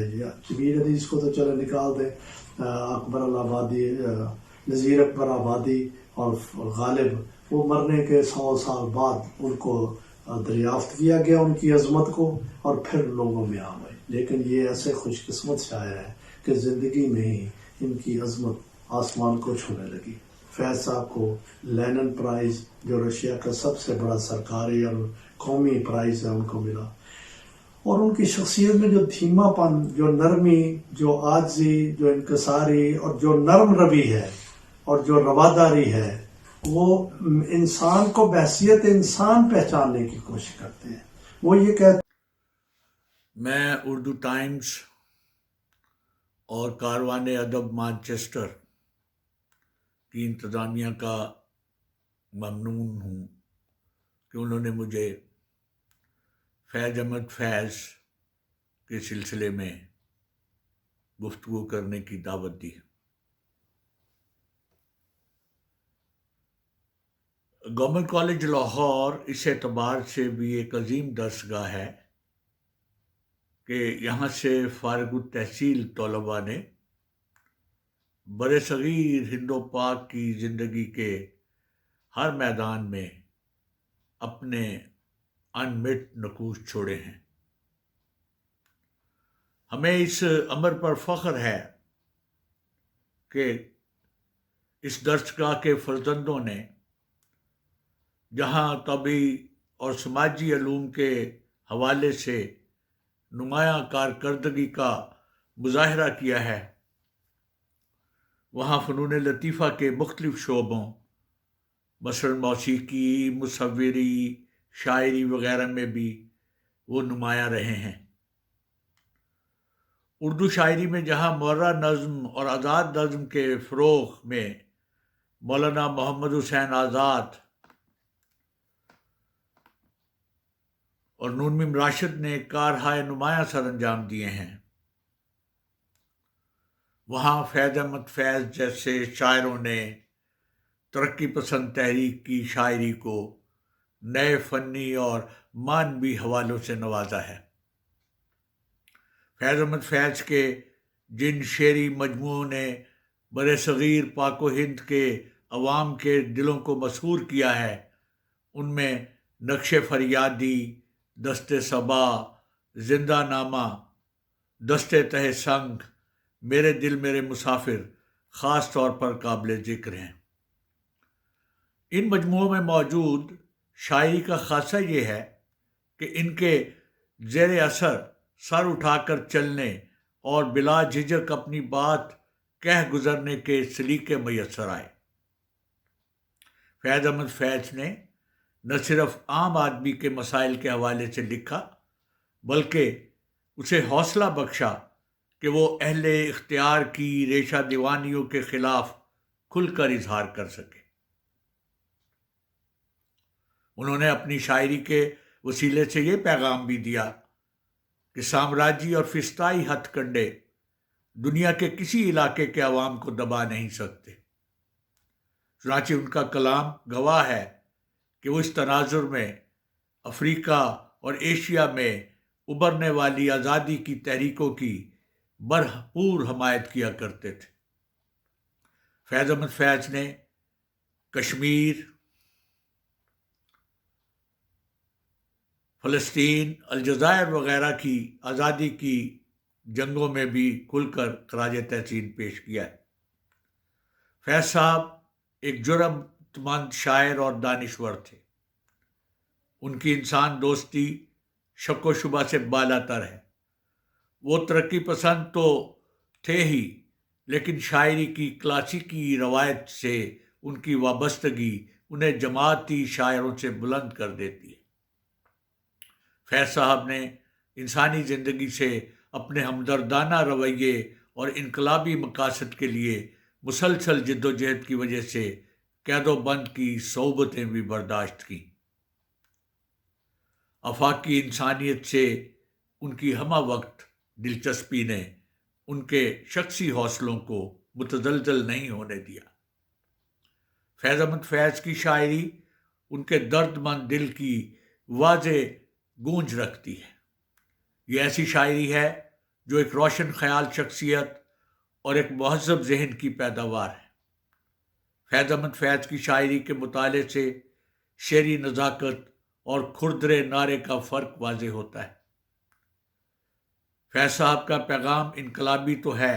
F: میر انیس کو تو چلے نکال دیں، اکبر آبادی، نذیر اکبر آبادی اور غالب، وہ مرنے کے 100 سال بعد ان کو دریافت کیا گیا ان کی عظمت کو، اور پھر لوگوں میں آ گئے. لیکن یہ ایسے خوش قسمت شاعر ہیں کہ زندگی میں ہی ان کی عظمت آسمان کو چھونے لگی. فیض صاحب کو لینن پرائز، جو رشیا کا سب سے بڑا سرکاری اور قومی پرائز ہے، ان کو ملا. اور ان کی شخصیت میں جو دھیما پن، جو نرمی، جو عاجزی، جو انکساری اور جو نرم روی ہے اور جو رواداری ہے، وہ انسان کو بحیثیت انسان پہچاننے کی کوشش کرتے ہیں. وہ یہ کہتے
G: میں اردو ٹائمز اور کاروان ادب مانچسٹر کی انتظامیہ کا ممنون ہوں کہ انہوں نے مجھے فیض احمد فیض के सिलसिले में गुफ्तगू करने की दावत दी। गवर्नमेंट कॉलेज लाहौर इस एतबार से भी एक अजीम दरसगाह है कि यहाँ से फारिग तहसील तलबा ने बरसगीर हिंदो पाक की ज़िंदगी के हर मैदान में अपने अनमिट नकूश छोड़े हैं। हमें इस अमर पर फ़ख्र है कि इस दरसगाह के फर्जंदों ने जहाँ तबी और समाजी अलूम के हवाले से नुमायाँ कारकर्दगी का मुजाहरा किया है, वहाँ फ़नून लतीफ़ा के मुख्तलिफ़ शोबों मसलन मौसीकी, मुसव्विरी, शायरी वग़ैरह में भी वो नुमायाँ रहे हैं। उर्दू शायरी में जहाँ मुर्रा नज़्म और आज़ाद नज़्म के फ़रोग़ में मौलाना मोहम्मद हुसैन आज़ाद और नून मीम राशिद ने कारहाय नुमायाँ सर अंजाम दिए हैं, वहाँ फैज़ अहमद फैज़ जैसे शायरों ने तरक्की पसंद तहरीक की शायरी को नए फ़नी और मानवी हवालों से नवाजा है। फैज़ अहमद फैज़ के जिन शेरी मजमूओं ने बरसगीर पाको हिंद के अवाम के दिलों को मसहूर किया है, उनमें नक्श फरियादी, दस्ते सबा, जिंदा नामा, दस्ते तह संग, मेरे दिल मेरे मुसाफिर ख़ास तौर पर काबिल ज़िक्र हैं। इन मजमूओं में मौजूद शायरी का ख़ासा ये है कि इनके ज़ेर असर सर उठाकर चलने और बिला झिझक अपनी बात कह गुज़रने के सलीके मैसर आए। फैज़ अहमद फैज़ ने न सिर्फ आम आदमी के मसाइल के हवाले से लिखा, बल्कि उसे हौसला बख्शा कि वो अहले इख्तियार की रेशा दीवानियों के ख़िलाफ़ खुलकर इजहार कर सके। उन्होंने अपनी शायरी के वसीले से ये पैगाम भी दिया कि साम्राज्य और फिस्ताई हथकंडे दुनिया के किसी इलाके के अवाम को दबा नहीं सकते। चुनांचे उनका कलाम गवाह है कि वो इस तनाजुर में अफ्रीका और एशिया में उभरने वाली आज़ादी की तहरीकों की भरपूर हमायत किया करते थे। फैज़ अहमद फैज़ ने कश्मीर, फ़लस्तीन, अलजायर वग़ैरह की आज़ादी की जंगों में भी खुलकर खराज तहसीन पेश किया है। फैज़ साहब एक जुर्मतमंद शायर और दानिश्वर थे। उनकी इंसान दोस्ती शक व शुबा से बालातर है। वो तरक्की पसंद तो थे ही, लेकिन शायरी की क्लासिकी रवायत से उनकी वाबस्तगी उन्हें जमाती शायरों से बुलंद कर देती है। फैज़ साहब ने इंसानी ज़िंदगी से अपने हमदर्दाना रवैये और इनकलाबी मकासद के लिए मुसलसल जिद्दोजहद की वजह से कैदोबंद की सोबतें भी बर्दाश्त की। आफाकी इंसानियत से उनकी हमा वक्त दिलचस्पी ने उनके शख्सी हौसलों को मुतज़लज़ल नहीं होने दिया। फैज़ अहमद फैज़ की शायरी उनके दर्दमंद दिल की वाज़े गूंज रखती है। ये ऐसी शायरी है जो एक रोशन ख्याल शख्सियत और एक महज़ब ज़हन की पैदावार है। फैज़ अहमद फैज़ की शायरी के मुताले से शेरी नज़ाकत और खुरदरे नारे का फ़र्क वाज़े होता है। फैज़ साहब का पैगाम इनकलाबी तो है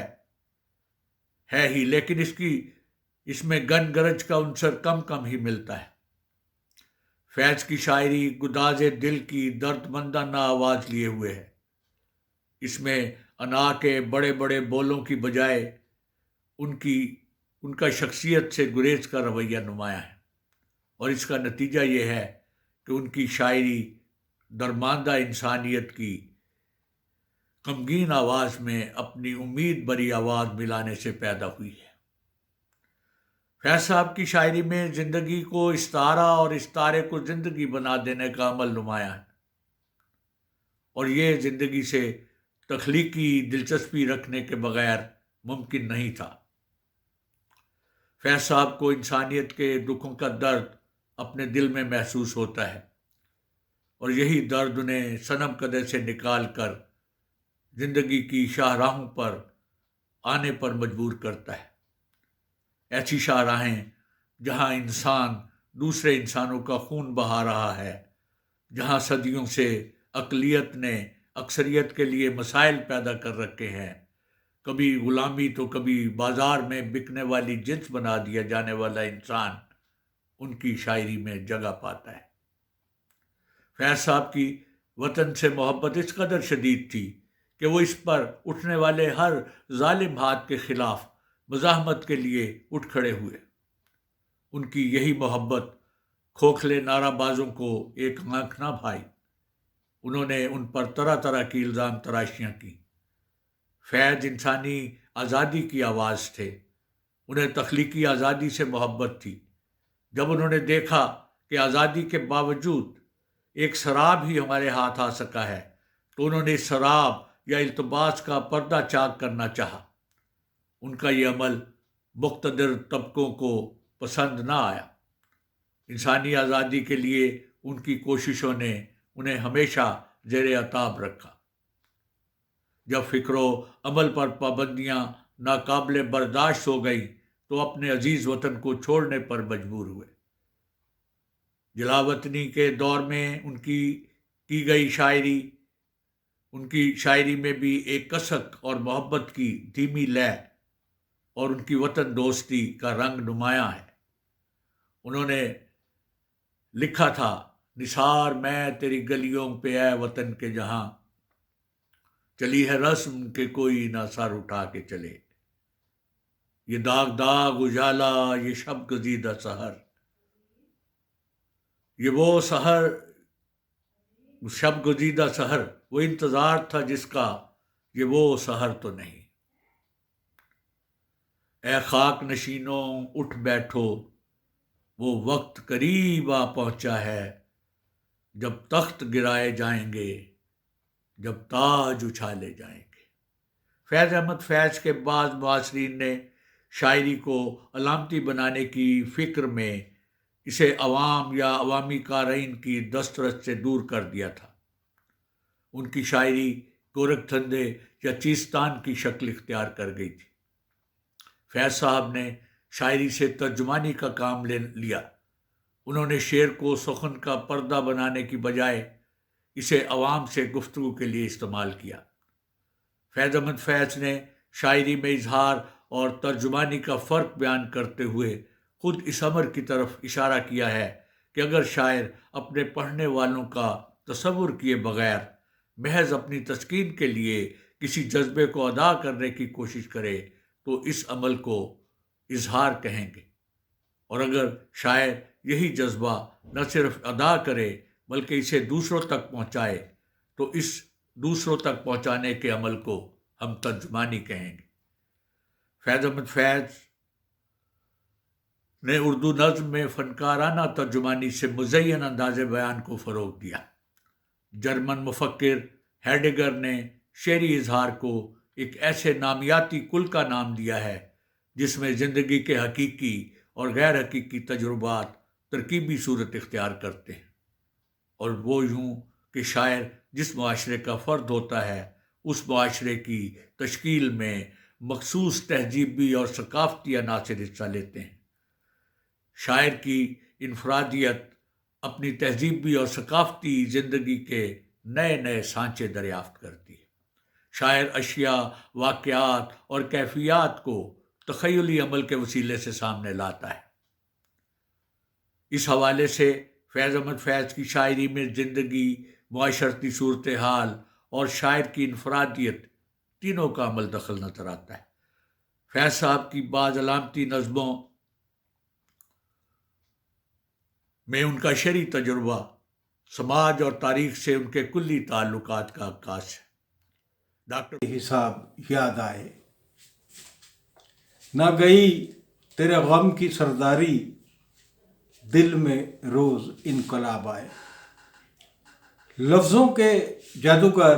G: ही, लेकिन इसमें गन गरज का उनसर कम कम ही मिलता है। फैज़ की शायरी गुदाज़े दिल की दर्दमंदाना आवाज़ लिए हुए है। इसमें अना के बड़े बड़े बोलों की बजाय उनका शख्सियत से गुरेज का रवैया नुमाया है, और इसका नतीजा ये है कि उनकी शायरी दरमांदा इंसानियत की गमगीन आवाज़ में अपनी उम्मीद भरी आवाज़ मिलाने से पैदा हुई है। फैज़ साहब की शायरी में ज़िंदगी को इस्तारा और इस्तारे को ज़िंदगी बना देने का अमल नुमाया है, और ये ज़िंदगी से تخلیقی دلچسپی رکھنے کے بغیر ممکن نہیں تھا۔ فیض صاحب کو انسانیت کے دکھوں کا درد اپنے دل میں محسوس ہوتا ہے، اور یہی درد انہیں صنم قدے سے نکال کر زندگی کی شاہراہوں پر آنے پر مجبور کرتا ہے۔ ایسی شاہراہیں جہاں انسان دوسرے انسانوں کا خون بہا رہا ہے، جہاں صدیوں سے اقلیت نے اکثریت کے لیے مسائل پیدا کر رکھے ہیں، کبھی غلامی تو کبھی بازار میں بکنے والی جنس بنا دیا جانے والا انسان ان کی شاعری میں جگہ پاتا ہے۔ فیض صاحب کی وطن سے محبت اس قدر شدید تھی کہ وہ اس پر اٹھنے والے ہر ظالم ہاتھ کے خلاف مزاحمت کے لیے اٹھ کھڑے ہوئے۔ ان کی یہی محبت کھوکھلے نعرہ بازوں کو ایک آنکھ نہ بھائی۔ انہوں نے ان پر طرح طرح کی الزام تراشیاں کی۔ فیض انسانی آزادی کی آواز تھے، انہیں تخلیقی آزادی سے محبت تھی۔ جب انہوں نے دیکھا کہ آزادی کے باوجود ایک سراب ہی ہمارے ہاتھ آ سکا ہے، تو انہوں نے اس سراب یا التباس کا پردہ چاک کرنا چاہا۔ ان کا یہ عمل مقتدر طبقوں کو پسند نہ آیا۔ انسانی آزادی کے لیے ان کی کوششوں نے انہیں ہمیشہ زیر عتاب رکھا۔ جب فکر و عمل پر پابندیاں ناقابل برداشت ہو گئی تو اپنے عزیز وطن کو چھوڑنے پر مجبور ہوئے۔ جلاوطنی کے دور میں ان کی گئی شاعری، ان کی شاعری میں بھی ایک کسک اور محبت کی دھیمی لے اور ان کی وطن دوستی کا رنگ نمایاں ہے۔ انہوں نے لکھا تھا، نثار میں تیری گلیوں پہ اے وطن کے جہاں، چلی ہے رسم کہ کوئی نہ سر اٹھا کے چلے، یہ داغ داغ اجالا یہ شب گزیدہ سحر، یہ وہ سحر شب گزیدہ سحر، وہ انتظار تھا جس کا، یہ وہ سحر تو نہیں۔ اے خاک نشینوں اٹھ بیٹھو، وہ وقت قریب آ پہنچا ہے، جب تخت گرائے جائیں گے، جب تاج اچھالے جائیں گے۔ فیض احمد فیض کے بعض معاصرین نے شاعری کو علامتی بنانے کی فکر میں اسے عوام یا عوامی قارئین کی دسترس سے دور کر دیا تھا۔ ان کی شاعری گورکھ دھندے یا چیستان کی شکل اختیار کر گئی تھی۔ فیض صاحب نے شاعری سے ترجمانی کا کام لے لیا۔ انہوں نے شعر کو سخن کا پردہ بنانے کی بجائے اسے عوام سے گفتگو کے لیے استعمال کیا۔ فیض احمد فیض نے شاعری میں اظہار اور ترجمانی کا فرق بیان کرتے ہوئے خود اس امر کی طرف اشارہ کیا ہے کہ اگر شاعر اپنے پڑھنے والوں کا تصور کیے بغیر محض اپنی تسکین کے لیے کسی جذبے کو ادا کرنے کی کوشش کرے تو اس عمل کو اظہار کہیں گے، اور اگر شاعر یہی جذبہ نہ صرف ادا کرے بلکہ اسے دوسروں تک پہنچائے تو اس دوسروں تک پہنچانے کے عمل کو ہم ترجمانی کہیں گے۔ فیض احمد فیض نے اردو نظم میں فنکارانہ ترجمانی سے مزین انداز بیان کو فروغ دیا۔ جرمن مفکر ہیڈگر نے شعری اظہار کو ایک ایسے نامیاتی کل کا نام دیا ہے جس میں زندگی کے حقیقی اور غیر حقیقی تجربات ترکیبی صورت اختیار کرتے ہیں، اور وہ یوں کہ شاعر جس معاشرے کا فرد ہوتا ہے اس معاشرے کی تشکیل میں مخصوص تہذیبی اور ثقافتی عناصر حصہ لیتے ہیں۔ شاعر کی انفرادیت اپنی تہذیبی اور ثقافتی زندگی کے نئے نئے سانچے دریافت کرتی ہے۔ شاعر اشیاء، واقعات اور کیفیات کو تخیلی عمل کے وسیلے سے سامنے لاتا ہے۔ اس حوالے سے فیض احمد فیض کی شاعری میں زندگی، معاشرتی صورتحال اور شاعر کی انفرادیت تینوں کا عمل دخل نظر آتا ہے۔ فیض صاحب کی بعض علامتی نظموں میں ان کا شعری تجربہ سماج اور تاریخ سے ان کے کلی تعلقات کا عکاس ہے۔ ڈاکٹر
H: حساب یاد آئے، نہ گئی تیرے غم کی سرداری، دل میں روز انقلاب آئے۔ لفظوں کے جادوگر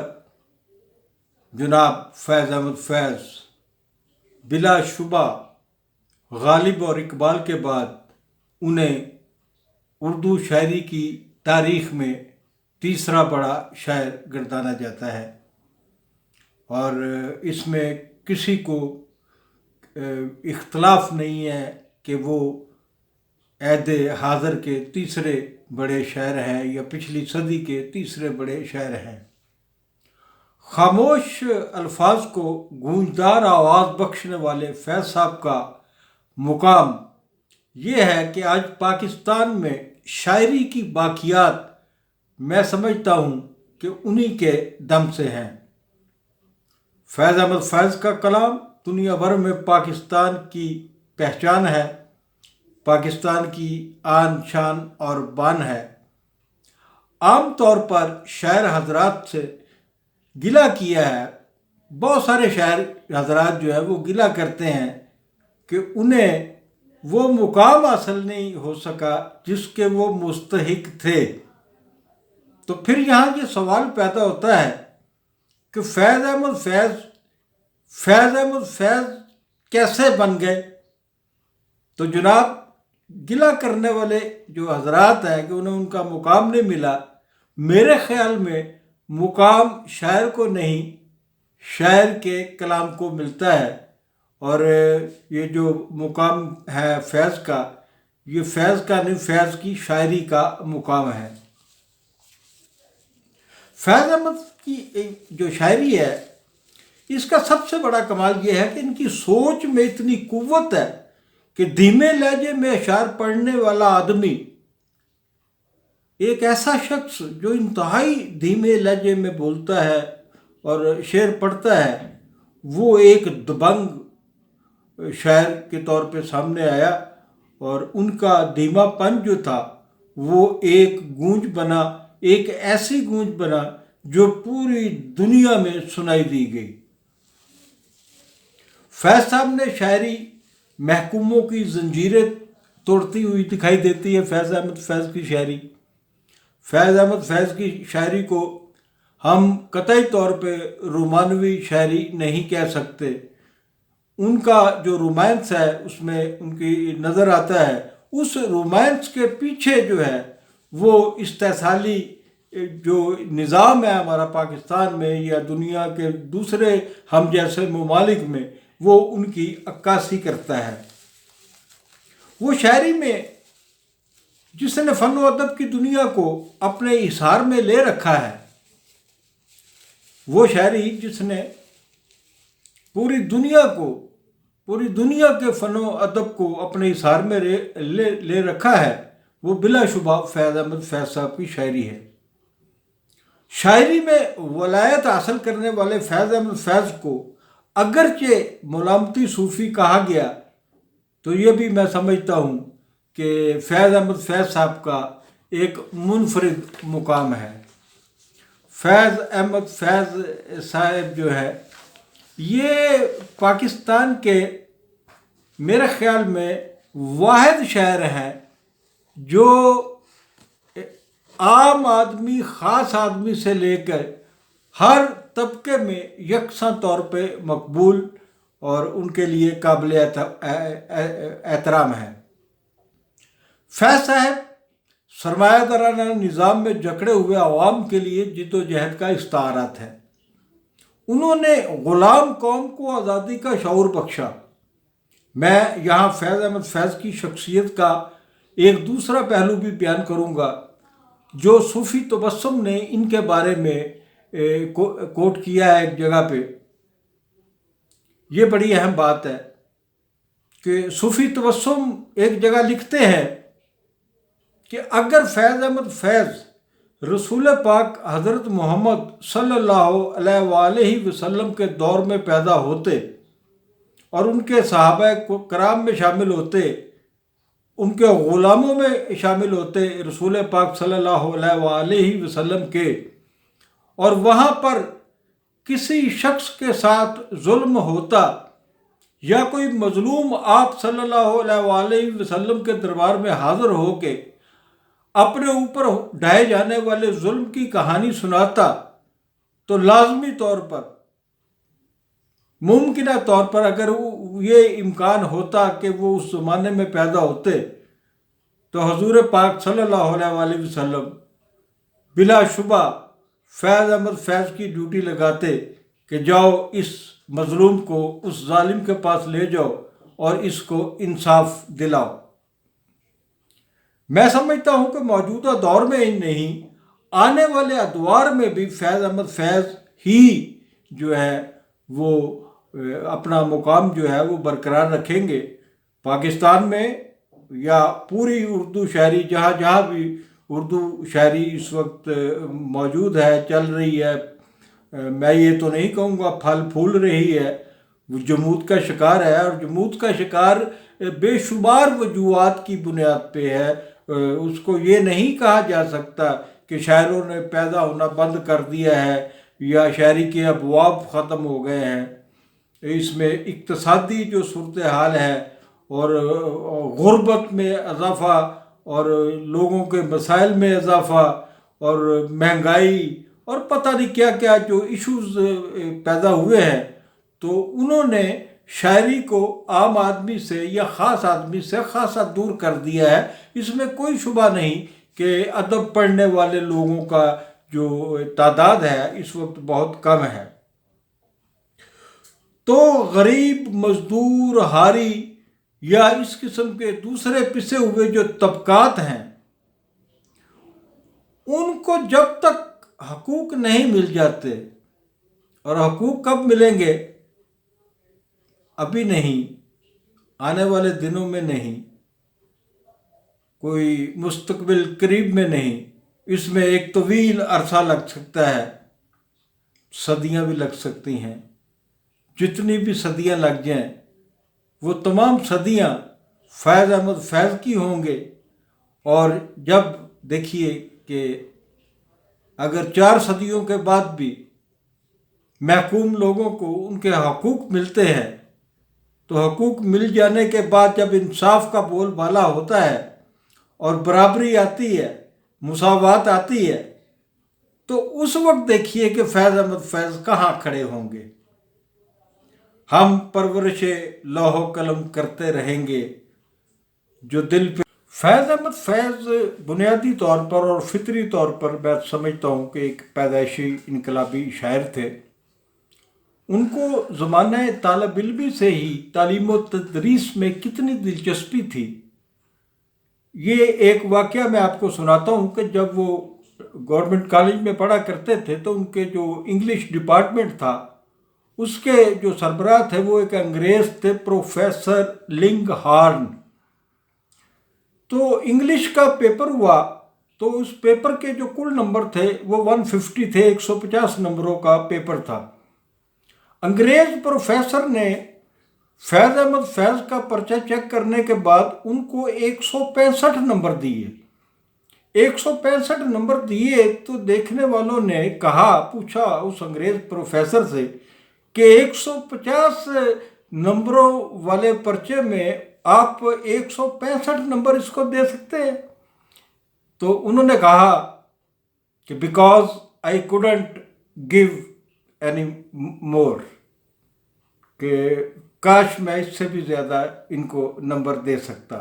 H: जनाब फैज़ अहमद फैज़ बिला शुबा गालिब और इकबाल के बाद उन्हें उर्दू शायरी की तारीख़ में तीसरा बड़ा शायर गर्दाना जाता है, और इसमें किसी को इख्तलाफ नहीं है कि वो ऐद हाज़र के तीसरे बड़े शायर हैं या पिछली सदी के तीसरे बड़े शायर हैं। खामोश अल्फाज को गूंजदार आवाज़ बख्शने वाले फैज़ साहब का मुकाम ये है कि आज पाकिस्तान में शायरी की बाकियात मैं समझता हूँ कि उन्हीं के दम से हैं। फैज़ अहमद फैज़ का कलाम दुनिया भर में पाकिस्तान की पहचान है, पाकिस्तान की आन शान और बान है। आम तौर पर शायर हजरात से गिला किया है, बहुत सारे शायर हजरात जो है वो गिला करते हैं कि उन्हें वो मुकाम हासिल नहीं हो सका जिसके वो मुस्तहिक थे। तो फिर यहाँ ये सवाल पैदा होता है कि फैज़ अहमद फैज़ कैसे बन गए। तो जनाब गिला करने वाले जो हजरात हैं कि उन्हें उनका मुकाम नहीं मिला, मेरे ख्याल में मुकाम शायर को नहीं शायर के कलाम को मिलता है। और ये जो मुकाम है फैज़ का, ये फैज़ का नहीं, फैज़ की शायरी का मुकाम है। फैज़ अहमद की जो शायरी है इसका सबसे बड़ा कमाल ये है कि इनकी सोच में इतनी कुव्वत है कि धीमे लहजे में अशार पढ़ने वाला आदमी, एक ऐसा शख्स जो इंतहाई धीमे लहजे में बोलता है और शेर पढ़ता है, वो एक दबंग शायर के तौर पे सामने आया और उनका धीमापन जो था वो एक गूंज बना, एक ऐसी गूंज बना जो पूरी दुनिया में सुनाई दी गई। फैज़ साहब ने शायरी महकूमों की जंजीरें तोड़ती हुई दिखाई देती है। फैज़ अहमद फैज़ की शायरी, फैज़ अहमद फैज़ की शायरी को हम कतई तौर पे रोमानवी शायरी नहीं कह सकते। उनका जो रोमांस है उसमें उनकी नज़र आता है, उस रोमांस के पीछे जो है वो इस्तेसाली जो निज़ाम है हमारा पाकिस्तान में या दुनिया के दूसरे हम जैसे ममालिक में, वो उनकी अक्कासी करता है। वो शायरी में जिसने फ़न व अदब की दुनिया को अपने इशार में ले रखा है, वो शायरी जिसने पूरी दुनिया के फ़न व अदब को अपने इशार में ले रखा है, वो बिलाशुबा फैज़ अहमद फैज़ साहब की शायरी है। शायरी में वलायत हासिल करने वाले फैज़ अहमद फैज़ को अगरचे मुलामती सूफ़ी कहा गया, तो ये भी मैं समझता हूँ कि फैज़ अहमद फैज़ साहब का एक मुनफरिद मुकाम है। फैज़ अहमद फैज़ साहब जो है ये पाकिस्तान के मेरे ख्याल में वाहिद शायर हैं जो आम आदमी, ख़ास आदमी से लेकर हर तबके में यकसा तौर पे मकबूल और उनके लिए काबिल एहतराम है। फैज़ साहब सरमायादाराना निज़ाम में जकड़े हुए अवाम के लिए जिद्दोजहद का इस्तारात है। उन्होंने ग़ुलाम कौम को आज़ादी का शऊर बख्शा। मैं यहाँ फैज़ अहमद फैज़ की शख्सियत का एक दूसरा पहलू भी बयान करूँगा जो सूफ़ी तबस्सुम ने इनके बारे में कोट किया है एक जगह पे। ये बड़ी अहम बात है कि सूफ़ी तबस्सुम एक जगह लिखते हैं कि अगर फैज़ अहमद फैज़ रसूल पाक हज़रत मोहम्मद सल्लल्लाहु अलैहि वसल्लम के दौर में पैदा होते और उनके सहाबा कराम में शामिल होते, उनके ग़ुलामों में शामिल होते रसूल पाक सल्लल्लाहु अलैहि वसल्लम के, और वहाँ पर किसी शख्स के साथ जुल्म होता या कोई मज़लूम आप सल्लल्लाहु अलैहि वसल्लम के दरबार में हाज़िर हो के अपने ऊपर ढाए जाने वाले जुल्म की कहानी सुनाता, तो लाजमी तौर पर मुमकिन तौर पर अगर ये इम्कान होता कि वो उस ज़माने में पैदा होते तो हजूर पाक सल्लल्लाहु अलैहि वसल्लम बिलाशुबा फैज़ अहमद फैज़ की ड्यूटी लगाते कि जाओ इस मज़लूम को उस जालिम के पास ले जाओ और इसको इंसाफ दिलाओ। मैं समझता हूँ कि मौजूदा दौर में ही नहीं, आने वाले अदवार में भी फैज़ अहमद फैज़ ही जो है वो अपना मुकाम जो है वो बरकरार रखेंगे। पाकिस्तान में या पूरी उर्दू शायरी जहाँ जहाँ भी उर्दू शायरी इस वक्त मौजूद है, चल रही है, मैं ये तो नहीं कहूँगा फल फूल रही है, वो जमूद का शिकार है। और जमूद का शिकार बेशुमार वजूहात की बुनियाद पे है। उसको ये नहीं कहा जा सकता कि शायरों ने पैदा होना बंद कर दिया है या शायरी के अबवाब ख़त्म हो गए हैं। इसमें इक्तसादी जो सूरत हाल है और गुर्बत में इजाफ़ा और लोगों के मसाइल में इजाफ़ा और महंगाई और पता नहीं क्या क्या जो इश्यूज़ पैदा हुए हैं, तो उन्होंने शायरी को आम आदमी से या ख़ास आदमी से खासा दूर कर दिया है। इसमें कोई शुबा नहीं कि अदब पढ़ने वाले लोगों का जो तादाद है इस वक्त बहुत कम है। तो गरीब, मजदूर, हारी या इस किस्म के दूसरे पिसे हुए जो तबकात हैं, उनको जब तक हकूक नहीं मिल जाते, और हकूक कब मिलेंगे, अभी नहीं, आने वाले दिनों में नहीं, कोई मुस्तकबिल करीब में नहीं, इसमें एक तवील अरसा लग सकता है, सदियां भी लग सकती हैं। जितनी भी सदियां लग जाएं, वो तमाम सदियां फैज़ अहमद फैज़ की होंगे। और जब देखिए कि अगर 4 सदियों के बाद भी महकूम लोगों को उनके हकूक़ मिलते हैं, तो हकूक़ मिल जाने के बाद जब इंसाफ का बोलबाला होता है और बराबरी आती है, मुसावात आती है, तो उस वक्त देखिए कि फैज़ अहमद फैज़ कहाँ खड़े होंगे। हम परवरिश लौहो कलम करते रहेंगे जो दिल पे। फैज़ अहमद फैज़ बुनियादी तौर पर और फितरी तौर पर मैं समझता हूँ कि एक पैदाइशी इनकलाबी शायर थे। उनको ज़माने तालिब इल्मी से ही तालीम व तदरीस में कितनी दिलचस्पी थी, ये एक वाक़या मैं आपको सुनाता हूँ कि जब वो गवर्नमेंट कॉलेज में पढ़ा करते थे तो उनके जो इंग्लिश डिपार्टमेंट था उसके जो सरबराह थे वो एक अंग्रेज़ थे, प्रोफेसर लिंगहॉर्न। तो इंग्लिश का पेपर हुआ तो उस पेपर के जो कुल नंबर थे वो 150 थे, 150 नंबरों का पेपर था। अंग्रेज़ प्रोफेसर ने फैज़ अहमद फैज़ का पर्चा चेक करने के बाद उनको 165 नंबर दिए। 165 नंबर दिए तो देखने वालों ने पूछा उस अंग्रेज़ प्रोफेसर से कि 150 नंबरों वाले पर्चे में आप 165 नंबर इसको दे सकते हैं? तो उन्होंने कहा कि because I couldn't give any more, कि काश मैं इससे भी ज़्यादा इनको नंबर दे सकता।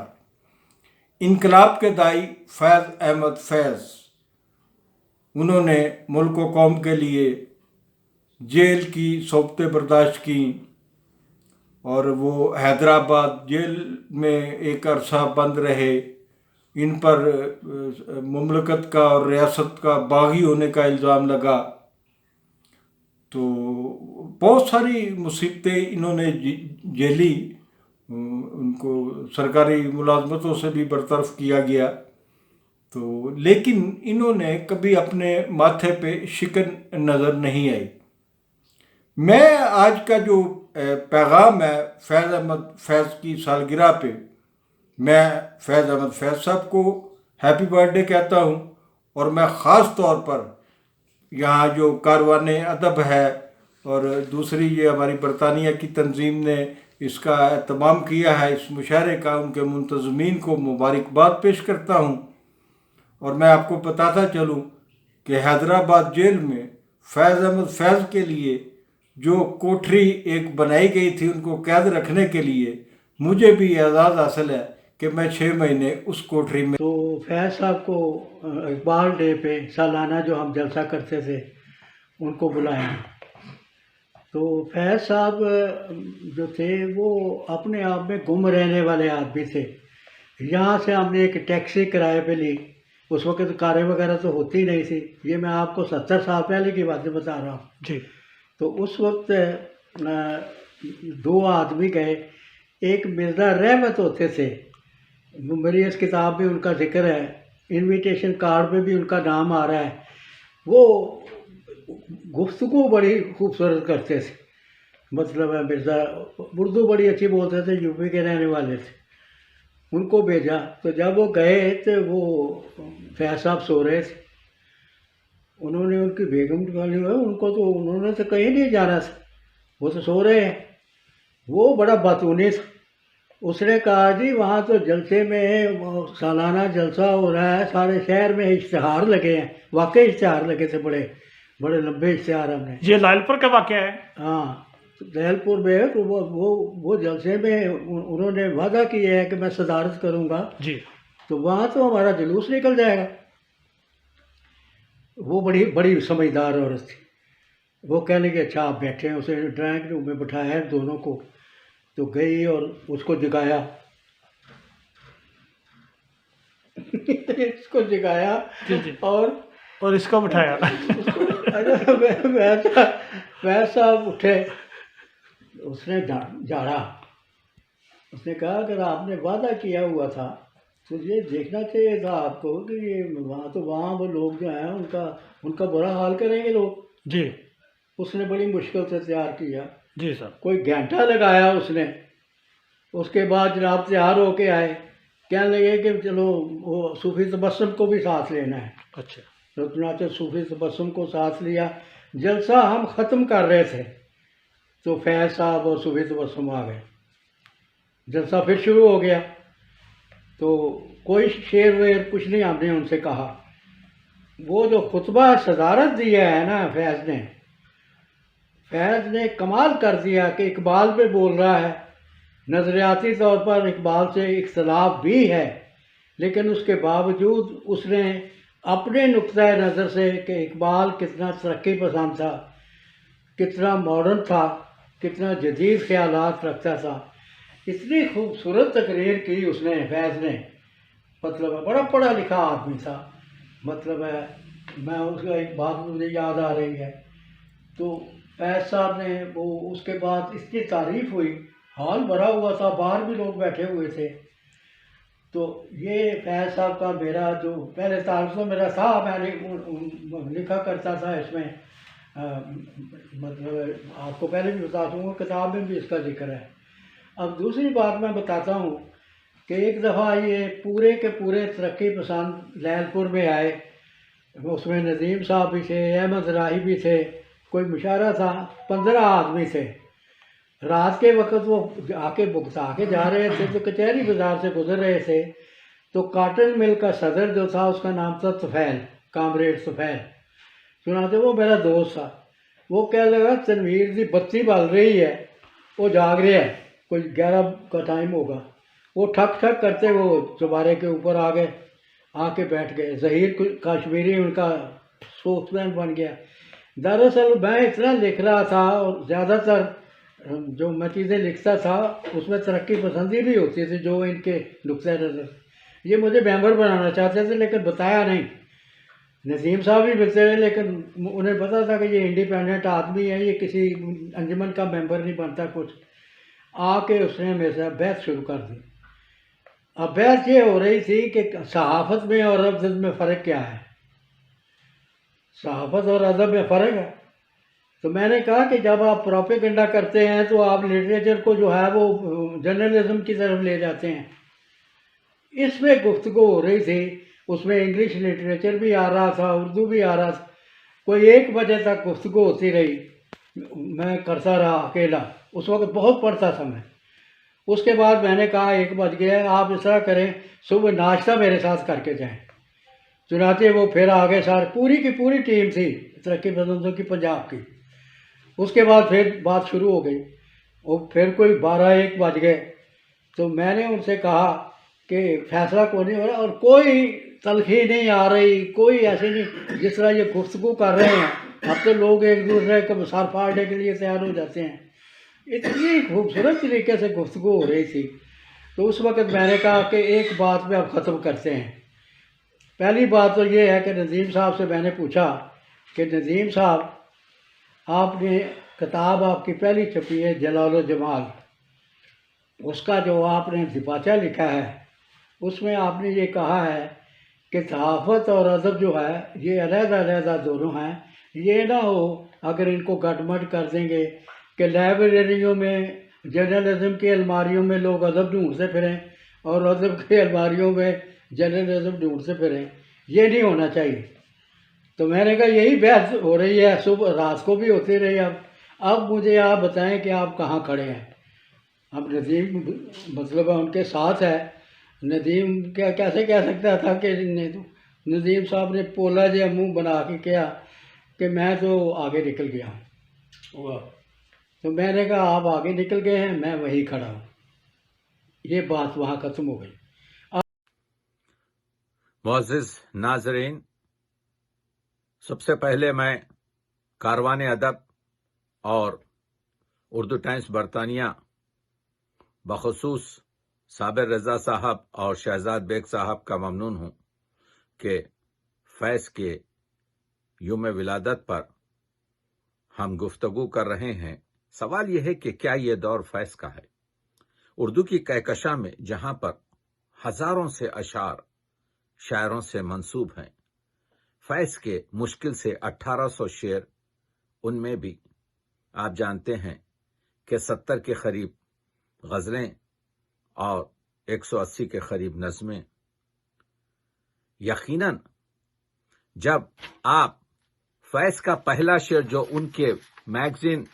H: इनकलाब के दाई फैज़ अहमद फैज़, उन्होंने मुल्क व कौम के लिए जेल की सोबतें बर्दाश्त की और वो हैदराबाद जेल में एक अरसा बंद रहे। इन पर मुमलकत का और रियासत का बागी होने का इल्ज़ाम लगा, तो बहुत सारी मुसीबतें इन्होंने झेली। उनको सरकारी मुलाजमतों से भी बरतरफ किया गया, तो लेकिन इन्होंने कभी अपने माथे पे शिकन नज़र नहीं आई। मैं आज का जो पैगाम है फैज़ अहमद फैज़ की सालगिरह पे, मैं फैज़ अहमद फैज़ साहब को हैप्पी बर्थडे कहता हूँ। और मैं ख़ास तौर पर यहाँ जो कारवाने अदब है और दूसरी ये हमारी बरतानिया की तंजीम ने इसका एहतमाम किया है इस मुशायरे का, उनके मुंतज़मीन को मुबारकबाद पेश करता हूँ। और मैं आपको बताता चलूँ कि हैदराबाद जेल में फैज़ अहमद फैज़ के लिए जो कोठरी एक बनाई गई थी उनको कैद रखने के लिए, मुझे भी एजाज़ हासिल है कि मैं 6 महीने उस कोठरी में।
I: तो फैज़ साहब को इकबाल डे पे सालाना जो हम जलसा करते थे उनको बुलाया। तो फैज़ साहब जो थे वो अपने आप में गुम रहने वाले आदमी थे। यहाँ से हमने एक टैक्सी किराए पे ली, उस वक्त कारें वगैरह तो होती नहीं थी, ये मैं आपको 70 साल पहले की बातें बता रहा हूँ
B: जी।
I: तो उस वक्त 2 आदमी गए, एक मिर्ज़ा रहमत होते थे, मेरी इस किताब में उनका जिक्र है, इनविटेशन कार्ड में भी उनका नाम आ रहा है। वो गुफ्तगू बड़ी खूबसूरत करते थे, मतलब है मिर्ज़ा उर्दू बड़ी अच्छी बोलते थे, यूपी के रहने वाले थे। उनको भेजा, तो जब वो गए तो वो फैज़ साहब सो रहे थे, उन्होंने उनकी बेगम निकाली हुई, उनको तो उन्होंने तो कहीं नहीं जाना था, वो तो सो रहे हैं। वो बड़ा बातूनी था, उसने कहा जी वहाँ तो जलसे में सालाना जलसा हो रहा है, सारे शहर में इश्तिहार लगे हैं। वाकई इश्तिहार लगे थे, बड़े बड़े लंबे इश्तिहार हमने।
B: ये लालपुर का वाक़या है?
I: हाँ, दहलपुर में तो वो जलसे में उन्होंने वादा किया है कि मैं सदारत करूँगा
B: जी,
I: तो वहाँ तो हमारा जुलूस निकल जाएगा। वो बड़ी बड़ी समझदार औरत थी। वो कहने के अच्छा आप बैठे हैं, उसे ड्राइंग रूम में बिठाया दोनों को, तो गई और उसको जगाया इसको जगाया
B: जी जी,
I: और
B: इसको बिठाया।
I: वैसा उठे, उसने झाड़ा, उसने कहा अगर आपने वादा किया हुआ था तो ये देखना चाहिए था आपको कि ये वहाँ वो लोग जो हैं उनका बुरा हाल करेंगे लोग
B: जी।
I: उसने बड़ी मुश्किल से तैयार किया
B: जी सर।
I: कोई घंटा लगाया उसने। उसके बाद जनाब तैयार होके आए, कहने लगे कि चलो वो सूफी तबस्सुम को भी साथ लेना है।
B: अच्छा।
I: तो चुनाचे सूफी तबस्सुम को साथ लिया। जलसा हम ख़त्म कर रहे थे तो फैज़ साहब और सूफी तबस्सुम आ गए, जलसा फिर शुरू हो गया। तो कोई शेर वेर कुछ नहीं हमने उनसे कहा। वो जो खुतबा सदारत दिया है ना फैज़ ने कमाल कर दिया कि इकबाल पे बोल रहा है। नज़रियाती तौर पर इकबाल से इख्तलाफ भी है, लेकिन उसके बावजूद उसने अपने नुक्ता नज़र से कि इकबाल कितना तरक्की पसंद था, कितना मॉडर्न था, कितना जदीद ख्यालात रखता था, इतनी खूबसूरत तकरीर की उसने फैज़ ने। मतलब है बड़ा पढ़ा लिखा आदमी था। मतलब है मैं उसका एक बात मुझे याद आ रही है, तो फैज़ साहब ने वो उसके बाद इसकी तारीफ़ हुई, हॉल भरा हुआ था, बाहर भी लोग बैठे हुए थे। तो ये फैज़ साहब का मेरा जो पहले तारुफ तो मेरा था, मैंने लिखा करता था इसमें, मतलब आपको पहले भी बता दूँगा, किताब में भी इसका जिक्र है। अब दूसरी बात मैं बताता हूँ कि एक दफ़ा ये पूरे के पूरे तरक्की पसंद लैलपुर में आए, उसमें नदीम साहब भी थे, अहमद राही भी थे, कोई मुशायरा था, 15 आदमी थे। रात के वक्त वो आके भुगता के जा रहे थे, तो कचहरी बाज़ार से गुजर रहे थे, तो काटन मिल का सदर जो था उसका नाम था तुफैल, कामरेड तुफैल। सुनाते वो मेरा दोस्त था। वो कह लगा तनवीर की बत्ती बल रही है, वो जाग रहा है, कोई 11 का टाइम होगा। वो ठक ठक करते वो चुबारे के ऊपर आ गए, आके बैठ गए। ज़हीर कश्मीरी उनका स्पोक्समैन बन गया। दरअसल मैं इतना लिख रहा था और ज़्यादातर जो मैं चीज़ें लिखता था उसमें तरक्की पसंदी भी होती थी, जो इनके नुक्ते नज़र। ये मुझे मेंबर बनाना चाहते थे लेकिन बताया नहीं। नसीम साहब भी मिलते रहे लेकिन उन्हें पता था कि ये इंडिपेंडेंट आदमी है, ये किसी अंजुमन का मेंबर नहीं बनता कुछ। आके उसने मेरे से बहस शुरू कर दी। अब बहस ये हो रही थी कि सहाफ़त में और अदब में फ़र्क क्या है। सहाफ़त और अदब में फ़र्क है। तो मैंने कहा कि जब आप प्रोपेगेंडा करते हैं तो आप लिटरेचर को जो है वो जर्नलिज्म की तरफ ले जाते हैं। इसमें गुफ्तगू हो रही थी, उसमें इंग्लिश लिटरेचर भी आ रहा था, उर्दू भी आ रहा था। कोई 1 बजे तक गुफ्तगू होती रही, मैं करता रहा अकेला। उस वक्त बहुत पढ़ता था मैं। उसके बाद मैंने कहा 1 बज गया, आप इस तरह करें सुबह नाश्ता मेरे साथ करके जाएं। चुनाचे वो फिर आगे सारे पूरी की पूरी टीम थी तरक्की पसंदों की पंजाब की। उसके बाद फिर बात शुरू हो गई और फिर कोई 12-1 बज गए तो मैंने उनसे कहा कि फैसला कोई नहीं हो रहा और कोई तलखी नहीं आ रही, कोई ऐसे नहीं जिस तरह ये गुफ्तगू कर रहे हैं। अब तो लोग एक दूसरे को सर फाड़ने के लिए तैयार हो जाते हैं। इतनी खूबसूरत तरीके से गुफ्तगू हो रही थी। तो उस वक़्त मैंने कहा कि एक बात पे अब ख़त्म करते हैं। पहली बात तो ये है कि नदीम साहब से मैंने पूछा कि नदीम साहब, आपने किताब आपकी पहली छपी है जलाल जमाल, उसका जो आपने दिपाचा लिखा है उसमें आपने ये कहा है कि सहाफ़त और अदब जो है ये अलग-अलग दोनों हैं। ये ना हो अगर इनको गटमट कर देंगे कि लाइब्रेरियों में जर्नलिज्म की अलमारियों में लोग अदब ढूंढते फिरें और अदब की अलमारियों में जर्नलिज्म ढूंढते फिरें। ये नहीं होना चाहिए। तो मैंने कहा यही बहस हो रही है, सुबह रात को भी होती रही। अब मुझे आप बताएं कि आप कहाँ खड़े हैं। अब नदीम मतलब उनके साथ है। नदीम क्या कैसे कह सकता था कि नदीम साहब ने पोला जो मुंह बना के किया कि मैं तो आगे निकल गया हूँ। तो मैंने कहा आप आगे निकल गए हैं, मैं वहीं खड़ा हूँ। ये बात वहाँ ख़त्म हो गई।
J: मुअज़्ज़िज़ नाज़रीन, सबसे पहले मैं कारवान अदब और उर्दू टाइम्स बरतानिया बखसूस साबिर रज़ा साहब और शहजाद बेग साहब का ममनून हूँ कि फैज़ के यूम विलादत पर हम गुफ्तगू कर रहे हैं। सवाल यह है कि क्या ये दौर फैज़ का है। उर्दू की कहकशा में जहाँ पर हज़ारों से अशार शायरों से मंसूब हैं, फैज़ के मुश्किल से 1800 शेर, उनमें भी आप जानते हैं कि 70 के करीब गज़लें और 180 के करीब नज़में। यकीनन जब आप फैज़ का पहला शेर जो उनके मैगजीन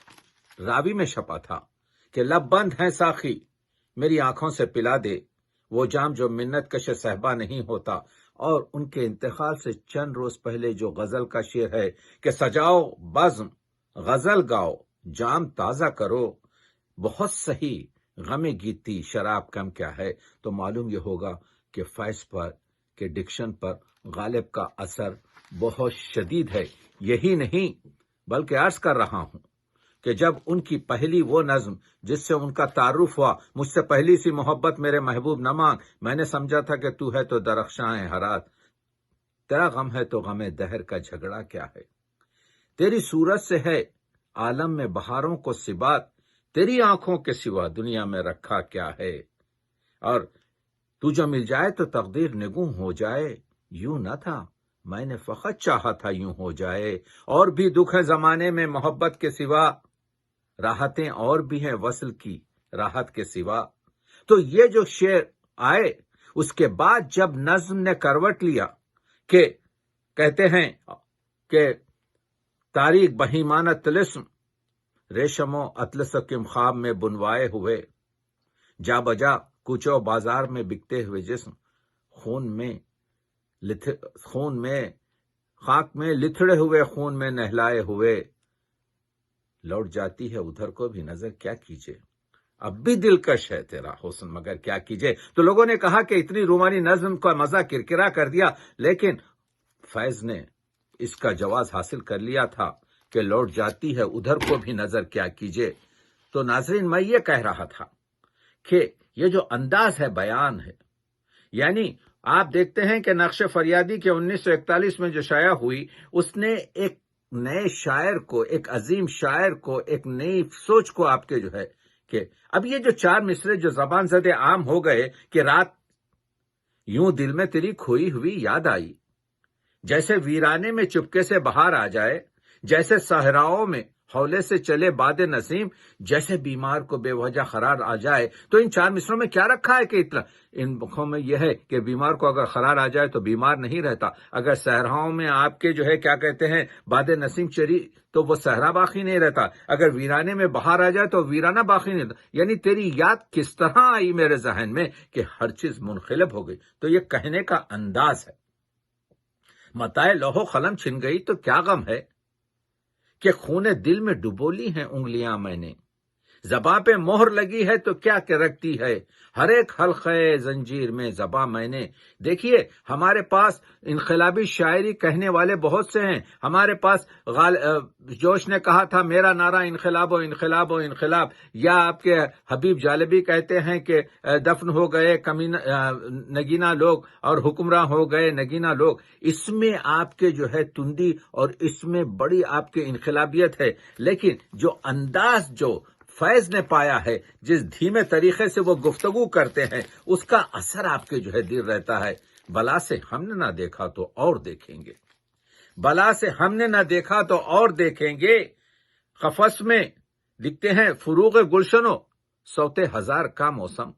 J: रावी में छपा था कि लब बंद है साखी मेरी आंखों से पिला दे वो जाम जो मिन्नत कश सहबा नहीं होता, और उनके इंतकाल से चंद रोज पहले जो गजल का शेर है कि सजाओ बज़्म गजल गाओ जाम ताज़ा करो, बहुत सही गमे गीती शराब कम क्या है। तो मालूम ये होगा कि फैज़ पर के डिक्शन पर गालिब का असर बहुत शदीद है। यही नहीं बल्कि अर्ज कर रहा हूं कि जब उनकी पहली वो नज्म जिससे उनका तारुफ हुआ, मुझसे पहली सी मोहब्बत मेरे महबूब न मांग, मैंने समझा था कि तू है तो दरख्शां हरात, तेरा गम है तो गमे दहर का झगड़ा क्या है, तेरी सूरत से है आलम में बहारों को सिबात, तेरी आंखों के सिवा दुनिया में रखा क्या है, और तू जो मिल जाए तो तकदीर निगूं हो जाए, यूं न था मैंने फकत चाहा था यूं हो जाए, और भी दुख है जमाने में मोहब्बत के सिवा, राहतें और भी हैं वसल की राहत के सिवा। तो ये जो शेर आए उसके बाद जब नज्म ने करवट लिया कि कहते हैं कि तारीख बहीमाना तिलिस्म रेशमो अतलस किम ख्वाब में बुनवाए हुए, जा बजा कुचो बाजार में बिकते हुए जिस्म, खून में खाक में लिथड़े हुए खून में नहलाए हुए, लौट जाती है उधर को भी नजर क्या कीजिए, अब भी दिलकश है तेरा हुस्न मगर क्या कीजिए। तो लोगों ने कहा कि इतनी रूमानी नज्म का मजा किरकिरा कर दिया, लेकिन फैज ने इसका जवाब हासिल कर लिया था कि लौट जाती है उधर को भी नजर क्या कीजिए। तो नाजरीन, मैं ये कह रहा था कि ये जो अंदाज है बयान है, यानी आप देखते हैं कि नक्श फरियादी के 1941 में जो शाया हुई, उसने एक नए शायर को, एक अजीम शायर को, एक नई सोच को आपके जो है कि अब ये जो 4 मिसरे जो जबान ज़दे आम हो गए कि रात यूं दिल में तेरी खोई हुई याद आई, जैसे वीराने में चुपके से बहार आ जाए, जैसे सहराओं में हौले से चले बादे नसीम, जैसे बीमार को बेवजह खरार आ जाए। तो इन 4 मिसरों में क्या रखा है कि इतना, इन मुखों में यह है कि बीमार को अगर खरार आ जाए तो बीमार नहीं रहता, अगर सहराओं में आपके जो है क्या कहते हैं बादे नसीम चरी तो वो सहरा बाकी नहीं रहता, अगर वीराने में बाहर आ जाए तो वीराना बाकी नहीं रहता। यानी तेरी याद किस तरह आई मेरे जहन में कि हर चीज मुनखिलब हो गई। तो ये कहने का अंदाज है। मताए लोहो कलम छिन गई तो क्या गम है کہ خون دل میں ڈبو لی ہیں انگلیاں میں نے، زباں پہ مہر لگی ہے تو کیا کہ رکھتی ہے ہر ایک حلقے زنجیر میں زباں میں نے۔ دیکھیے ہمارے پاس انقلابی شاعری کہنے والے بہت سے ہیں۔ ہمارے پاس جوش نے کہا تھا میرا نعرہ انقلاب و انقلاب و انقلاب، یا آپ کے حبیب جالبی کہتے ہیں کہ دفن ہو گئے نگینہ لوگ اور حکمراں ہو گئے نگینہ لوگ۔ اس میں آپ کے جو ہے تندی اور اس میں بڑی آپ کی انقلابیت ہے، لیکن جو انداز جو فیض نے پایا ہے، جس دھیمے طریقے سے وہ گفتگو کرتے ہیں، اس کا اثر آپ کے جو ہے دل رہتا ہے۔ بلا سے ہم نے نہ دیکھا تو اور دیکھیں گے، بلا سے ہم نے نہ دیکھا تو اور دیکھیں گے۔ قفس میں لکھتے ہیں فروغ گلشنو سوتے ہزار کا موسم،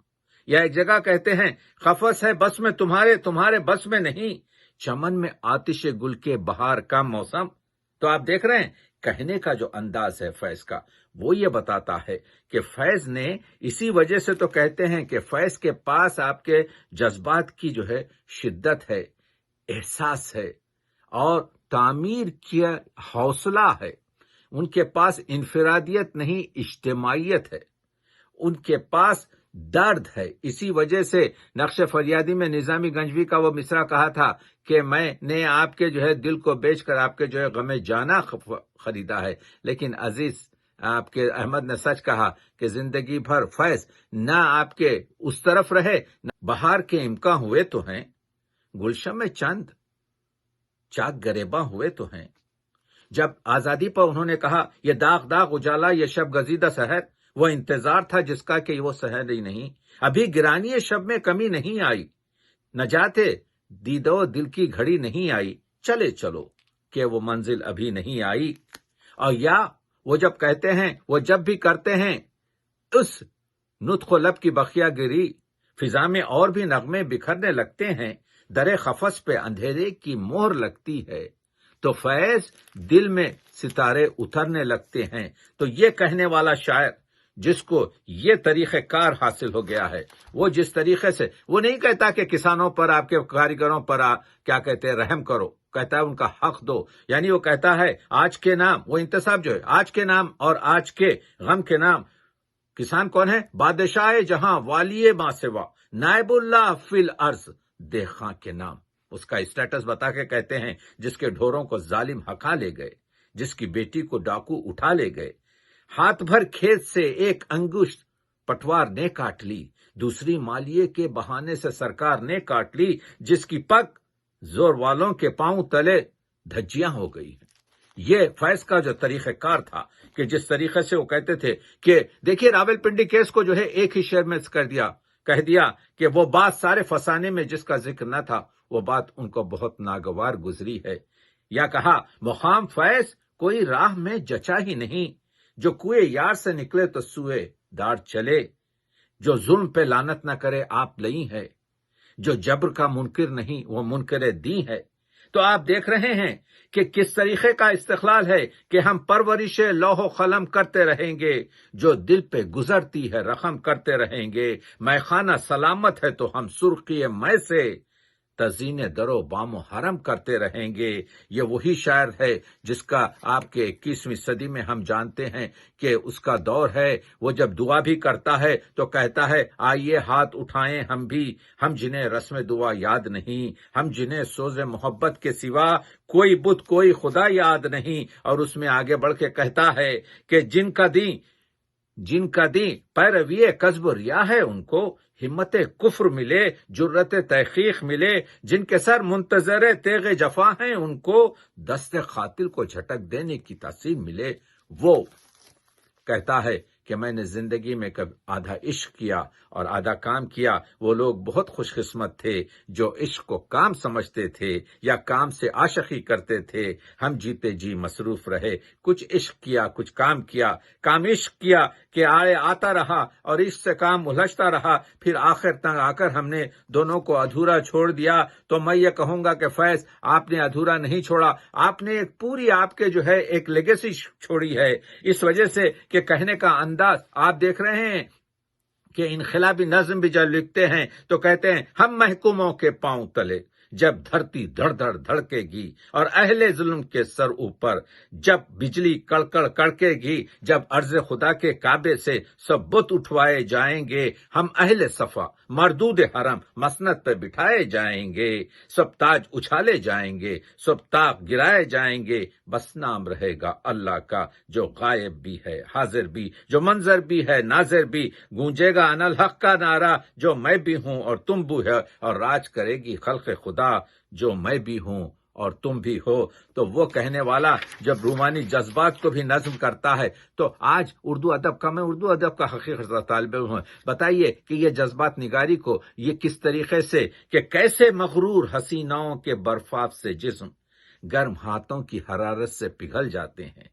J: یا ایک جگہ کہتے ہیں قفس ہے بس میں تمہارے بس میں نہیں، چمن میں آتش گل کے بہار کا موسم۔ تو آپ دیکھ رہے ہیں کہنے کا جو انداز ہے فیض کا، وہ یہ بتاتا ہے کہ فیض نے اسی وجہ سے تو کہتے ہیں کہ فیض کے پاس آپ کے جذبات کی جو ہے شدت ہے، احساس ہے اور تعمیر کیا حوصلہ ہے۔ ان کے پاس انفرادیت نہیں اجتماعیت ہے، ان کے پاس درد ہے۔ اسی وجہ سے نقش فریادی میں نظامی گنجوی کا وہ مصرع کہا تھا کہ میں نے آپ کے جو ہے دل کو بیچ کر آپ کے جو ہے غم جانا خریدا ہے، لیکن عزیز آپ کے احمد نے سچ کہا کہ زندگی بھر فیض نہ آپ کے اس طرف رہے، نہ بہار کے امکان ہوئے تو ہیں، گلشن میں چند چاک گریباں ہوئے تو ہیں۔ جب آزادی پر انہوں نے کہا یہ داغ داغ اجالا یہ شب گزیدہ سحر، وہ انتظار تھا جس کا کہ وہ سحر ہی نہیں، ابھی گرانی شب میں کمی نہیں آئی، نجات دیدو دل کی گھڑی نہیں آئی، چلے چلو کہ وہ منزل ابھی نہیں آئی۔ اور یا وہ جب کہتے ہیں، وہ جب بھی کرتے ہیں اس نطق و لب کی بخیا گری، فضا میں اور بھی نغمے بکھرنے لگتے ہیں، در خفس پہ اندھیرے کی مہر لگتی ہے، تو فیض دل میں ستارے اترنے لگتے ہیں۔ تو یہ کہنے والا شاعر جس کو یہ طریقہ کار حاصل ہو گیا ہے، وہ جس طریقے سے وہ نہیں کہتا کہ کسانوں پر آپ کے کاریگروں پر کیا کہتے ہیں رحم کرو، کہتا ہے ان کا حق دو، یعنی وہ کہتا ہے آج کے نام، وہ انتصاب جو ہے آج کے نام اور آج کے غم کے نام، کسان کون ہے؟ بادشاہ جہاں والی ماں سوا نائب اللہ فی الارض دیخاں کے نام۔ اس کا اسٹیٹس بتا کے کہتے ہیں جس کے ڈھوروں کو ظالم ہکا لے گئے، جس کی بیٹی کو ڈاکو اٹھا لے گئے، ہاتھ بھر کھیت سے ایک انگشت پٹوار نے کاٹ لی، دوسری مالیے کے بہانے سے سرکار نے کاٹ لی، جس کی پگ زور والوں کے پاؤں تلے دھجیاں ہو گئی ہیں۔ یہ فیض کا جو طریقہ کار تھا کہ جس طریقے سے وہ کہتے تھے کہ دیکھیے راول پنڈی کیس کو جو ہے ایک ہی شعر میں کہہ دیا کہ وہ بات سارے فسانے میں جس کا ذکر نہ تھا، وہ بات ان کو بہت ناگوار گزری ہے۔ یا کہا مقام فیض کوئی راہ میں جچا ہی نہیں، جو کوئے یار سے نکلے تو سوئے دار چلے، جو ظلم پہ لعنت نہ کرے آپ لئی ہے، جو جبر کا منکر نہیں وہ منکر دین ہے۔ تو آپ دیکھ رہے ہیں کہ کس طریقے کا استقلال ہے کہ ہم پرورش لوح و قلم کرتے رہیں گے، جو دل پہ گزرتی ہے رقم کرتے رہیں گے، میں خانہ سلامت ہے تو ہم سرخی میں سے تزئین در و بام و حرم کرتے رہیں گے۔ یہ وہی شاعر ہے جس کا آپ کے 21ویں صدی میں ہم جانتے ہیں کہ اس کا دور ہے، وہ جب دعا بھی کرتا ہے تو کہتا ہے آئیے ہاتھ اٹھائیں ہم بھی، ہم جنہیں رسم دعا یاد نہیں، ہم جنہیں سوز محبت کے سوا کوئی بت کوئی خدا یاد نہیں۔ اور اس میں آگے بڑھ کے کہتا ہے کہ جن کا دین پیروی کذب و ریا ہے، ان کو ہمت کفر ملے، جرت تحقیق ملے، جن کے سر منتظر تیغ جفا ہیں، ان کو دست قاتل کو جھٹک دینے کی تاثیر ملے۔ وہ کہتا ہے کہ میں نے زندگی میں کب آدھا عشق کیا اور آدھا کام کیا۔ وہ لوگ بہت خوش قسمت تھے جو عشق کو کام سمجھتے تھے یا کام سے عاشقی کرتے تھے۔ ہم جیتے جی مصروف رہے، کچھ عشق کیا کچھ کام کیا، کام عشق کیا کہ آتا رہا اور عشق سے کام الجھتا رہا، پھر آخر تک آ کر ہم نے دونوں کو ادھورا چھوڑ دیا۔ تو میں یہ کہوں گا کہ فیض آپ نے ادھورا نہیں چھوڑا، آپ نے ایک پوری آپ کے جو ہے ایک لیگیسی چھوڑی ہے، اس وجہ سے کہ کہنے کا انداز آپ دیکھ رہے ہیں کہ انقلابی نظم بھی جب لکھتے ہیں تو کہتے ہیں ہم محکوموں کے پاؤں تلے، جب دھرتی دھڑ دھڑ دھڑکے گی اور اہل ظلم کے سر اوپر جب بجلی کڑکڑ کڑکے گی، جب عرض خدا کے کعبے سے سب بت اٹھوائے جائیں گے، ہم اہل صفا مردود حرم مسند پہ بٹھائے جائیں گے، سب تاج اچھالے جائیں گے، سب طاق گرائے جائیں گے، بس نام رہے گا اللہ کا جو غائب بھی ہے حاضر بھی، جو منظر بھی ہے ناظر بھی، گونجے گا انا الحق کا نعرہ جو میں بھی ہوں اور تم بھی ہے، اور راج کرے گی خلق خدا جو میں بھی ہوں اور تم بھی ہو۔ تو وہ کہنے والا جب رومانی جذبات کو بھی نظم کرتا ہے، تو آج اردو ادب کا، میں اردو ادب کا حقیقت طالب علم ہوں، بتائیے کہ یہ جذبات نگاری کو یہ کس طریقے سے، کہ کیسے مغرور حسیناؤں کے برفاف سے جسم گرم ہاتھوں کی حرارت سے پگھل جاتے ہیں،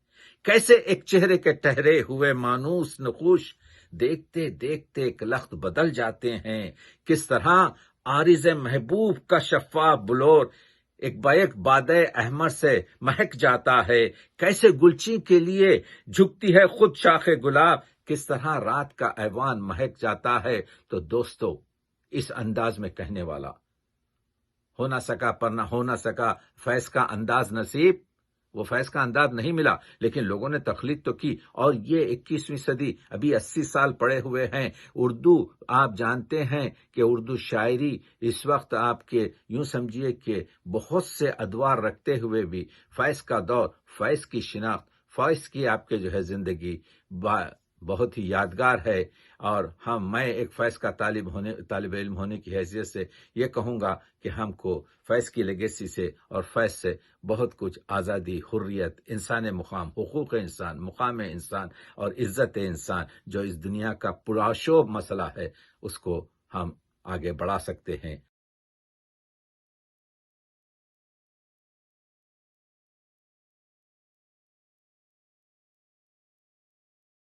J: کیسے ایک چہرے کے ٹہرے ہوئے مانوس نقوش دیکھتے دیکھتے ایک لخت بدل جاتے ہیں، کس طرح عارض محبوب کا شفاف بلور ایک بیک بادے احمر سے مہک جاتا ہے، کیسے گلچی کے لیے جھکتی ہے خود شاخ گلاب، کس طرح رات کا ایوان مہک جاتا ہے۔ تو دوستو، اس انداز میں کہنے والا ہو نہ سکا پر نہ ہو نہ سکا فیض کا انداز نصیب، وہ فیض کا انداز نہیں ملا، لیکن لوگوں نے تخلیق تو کی، اور یہ 21ویں صدی ابھی 80 سال پڑے ہوئے ہیں۔ اردو آپ جانتے ہیں کہ اردو شاعری اس وقت آپ کے یوں سمجھیے کہ بہت سے ادوار رکھتے ہوئے بھی فیض کا دور، فیض کی شناخت، فیض کی آپ کے جو ہے زندگی بہت ہی یادگار ہے۔ اور میں ایک فیض کا طالب علم ہونے کی حیثیت سے یہ کہوں گا کہ ہم کو فیض کی لیگیسی سے اور فیض سے بہت کچھ آزادی، حریت، انسان مقام، حقوق انسان، مقام انسان اور عزت انسان جو اس دنیا کا پرآشوب مسئلہ ہے، اس کو ہم آگے بڑھا سکتے ہیں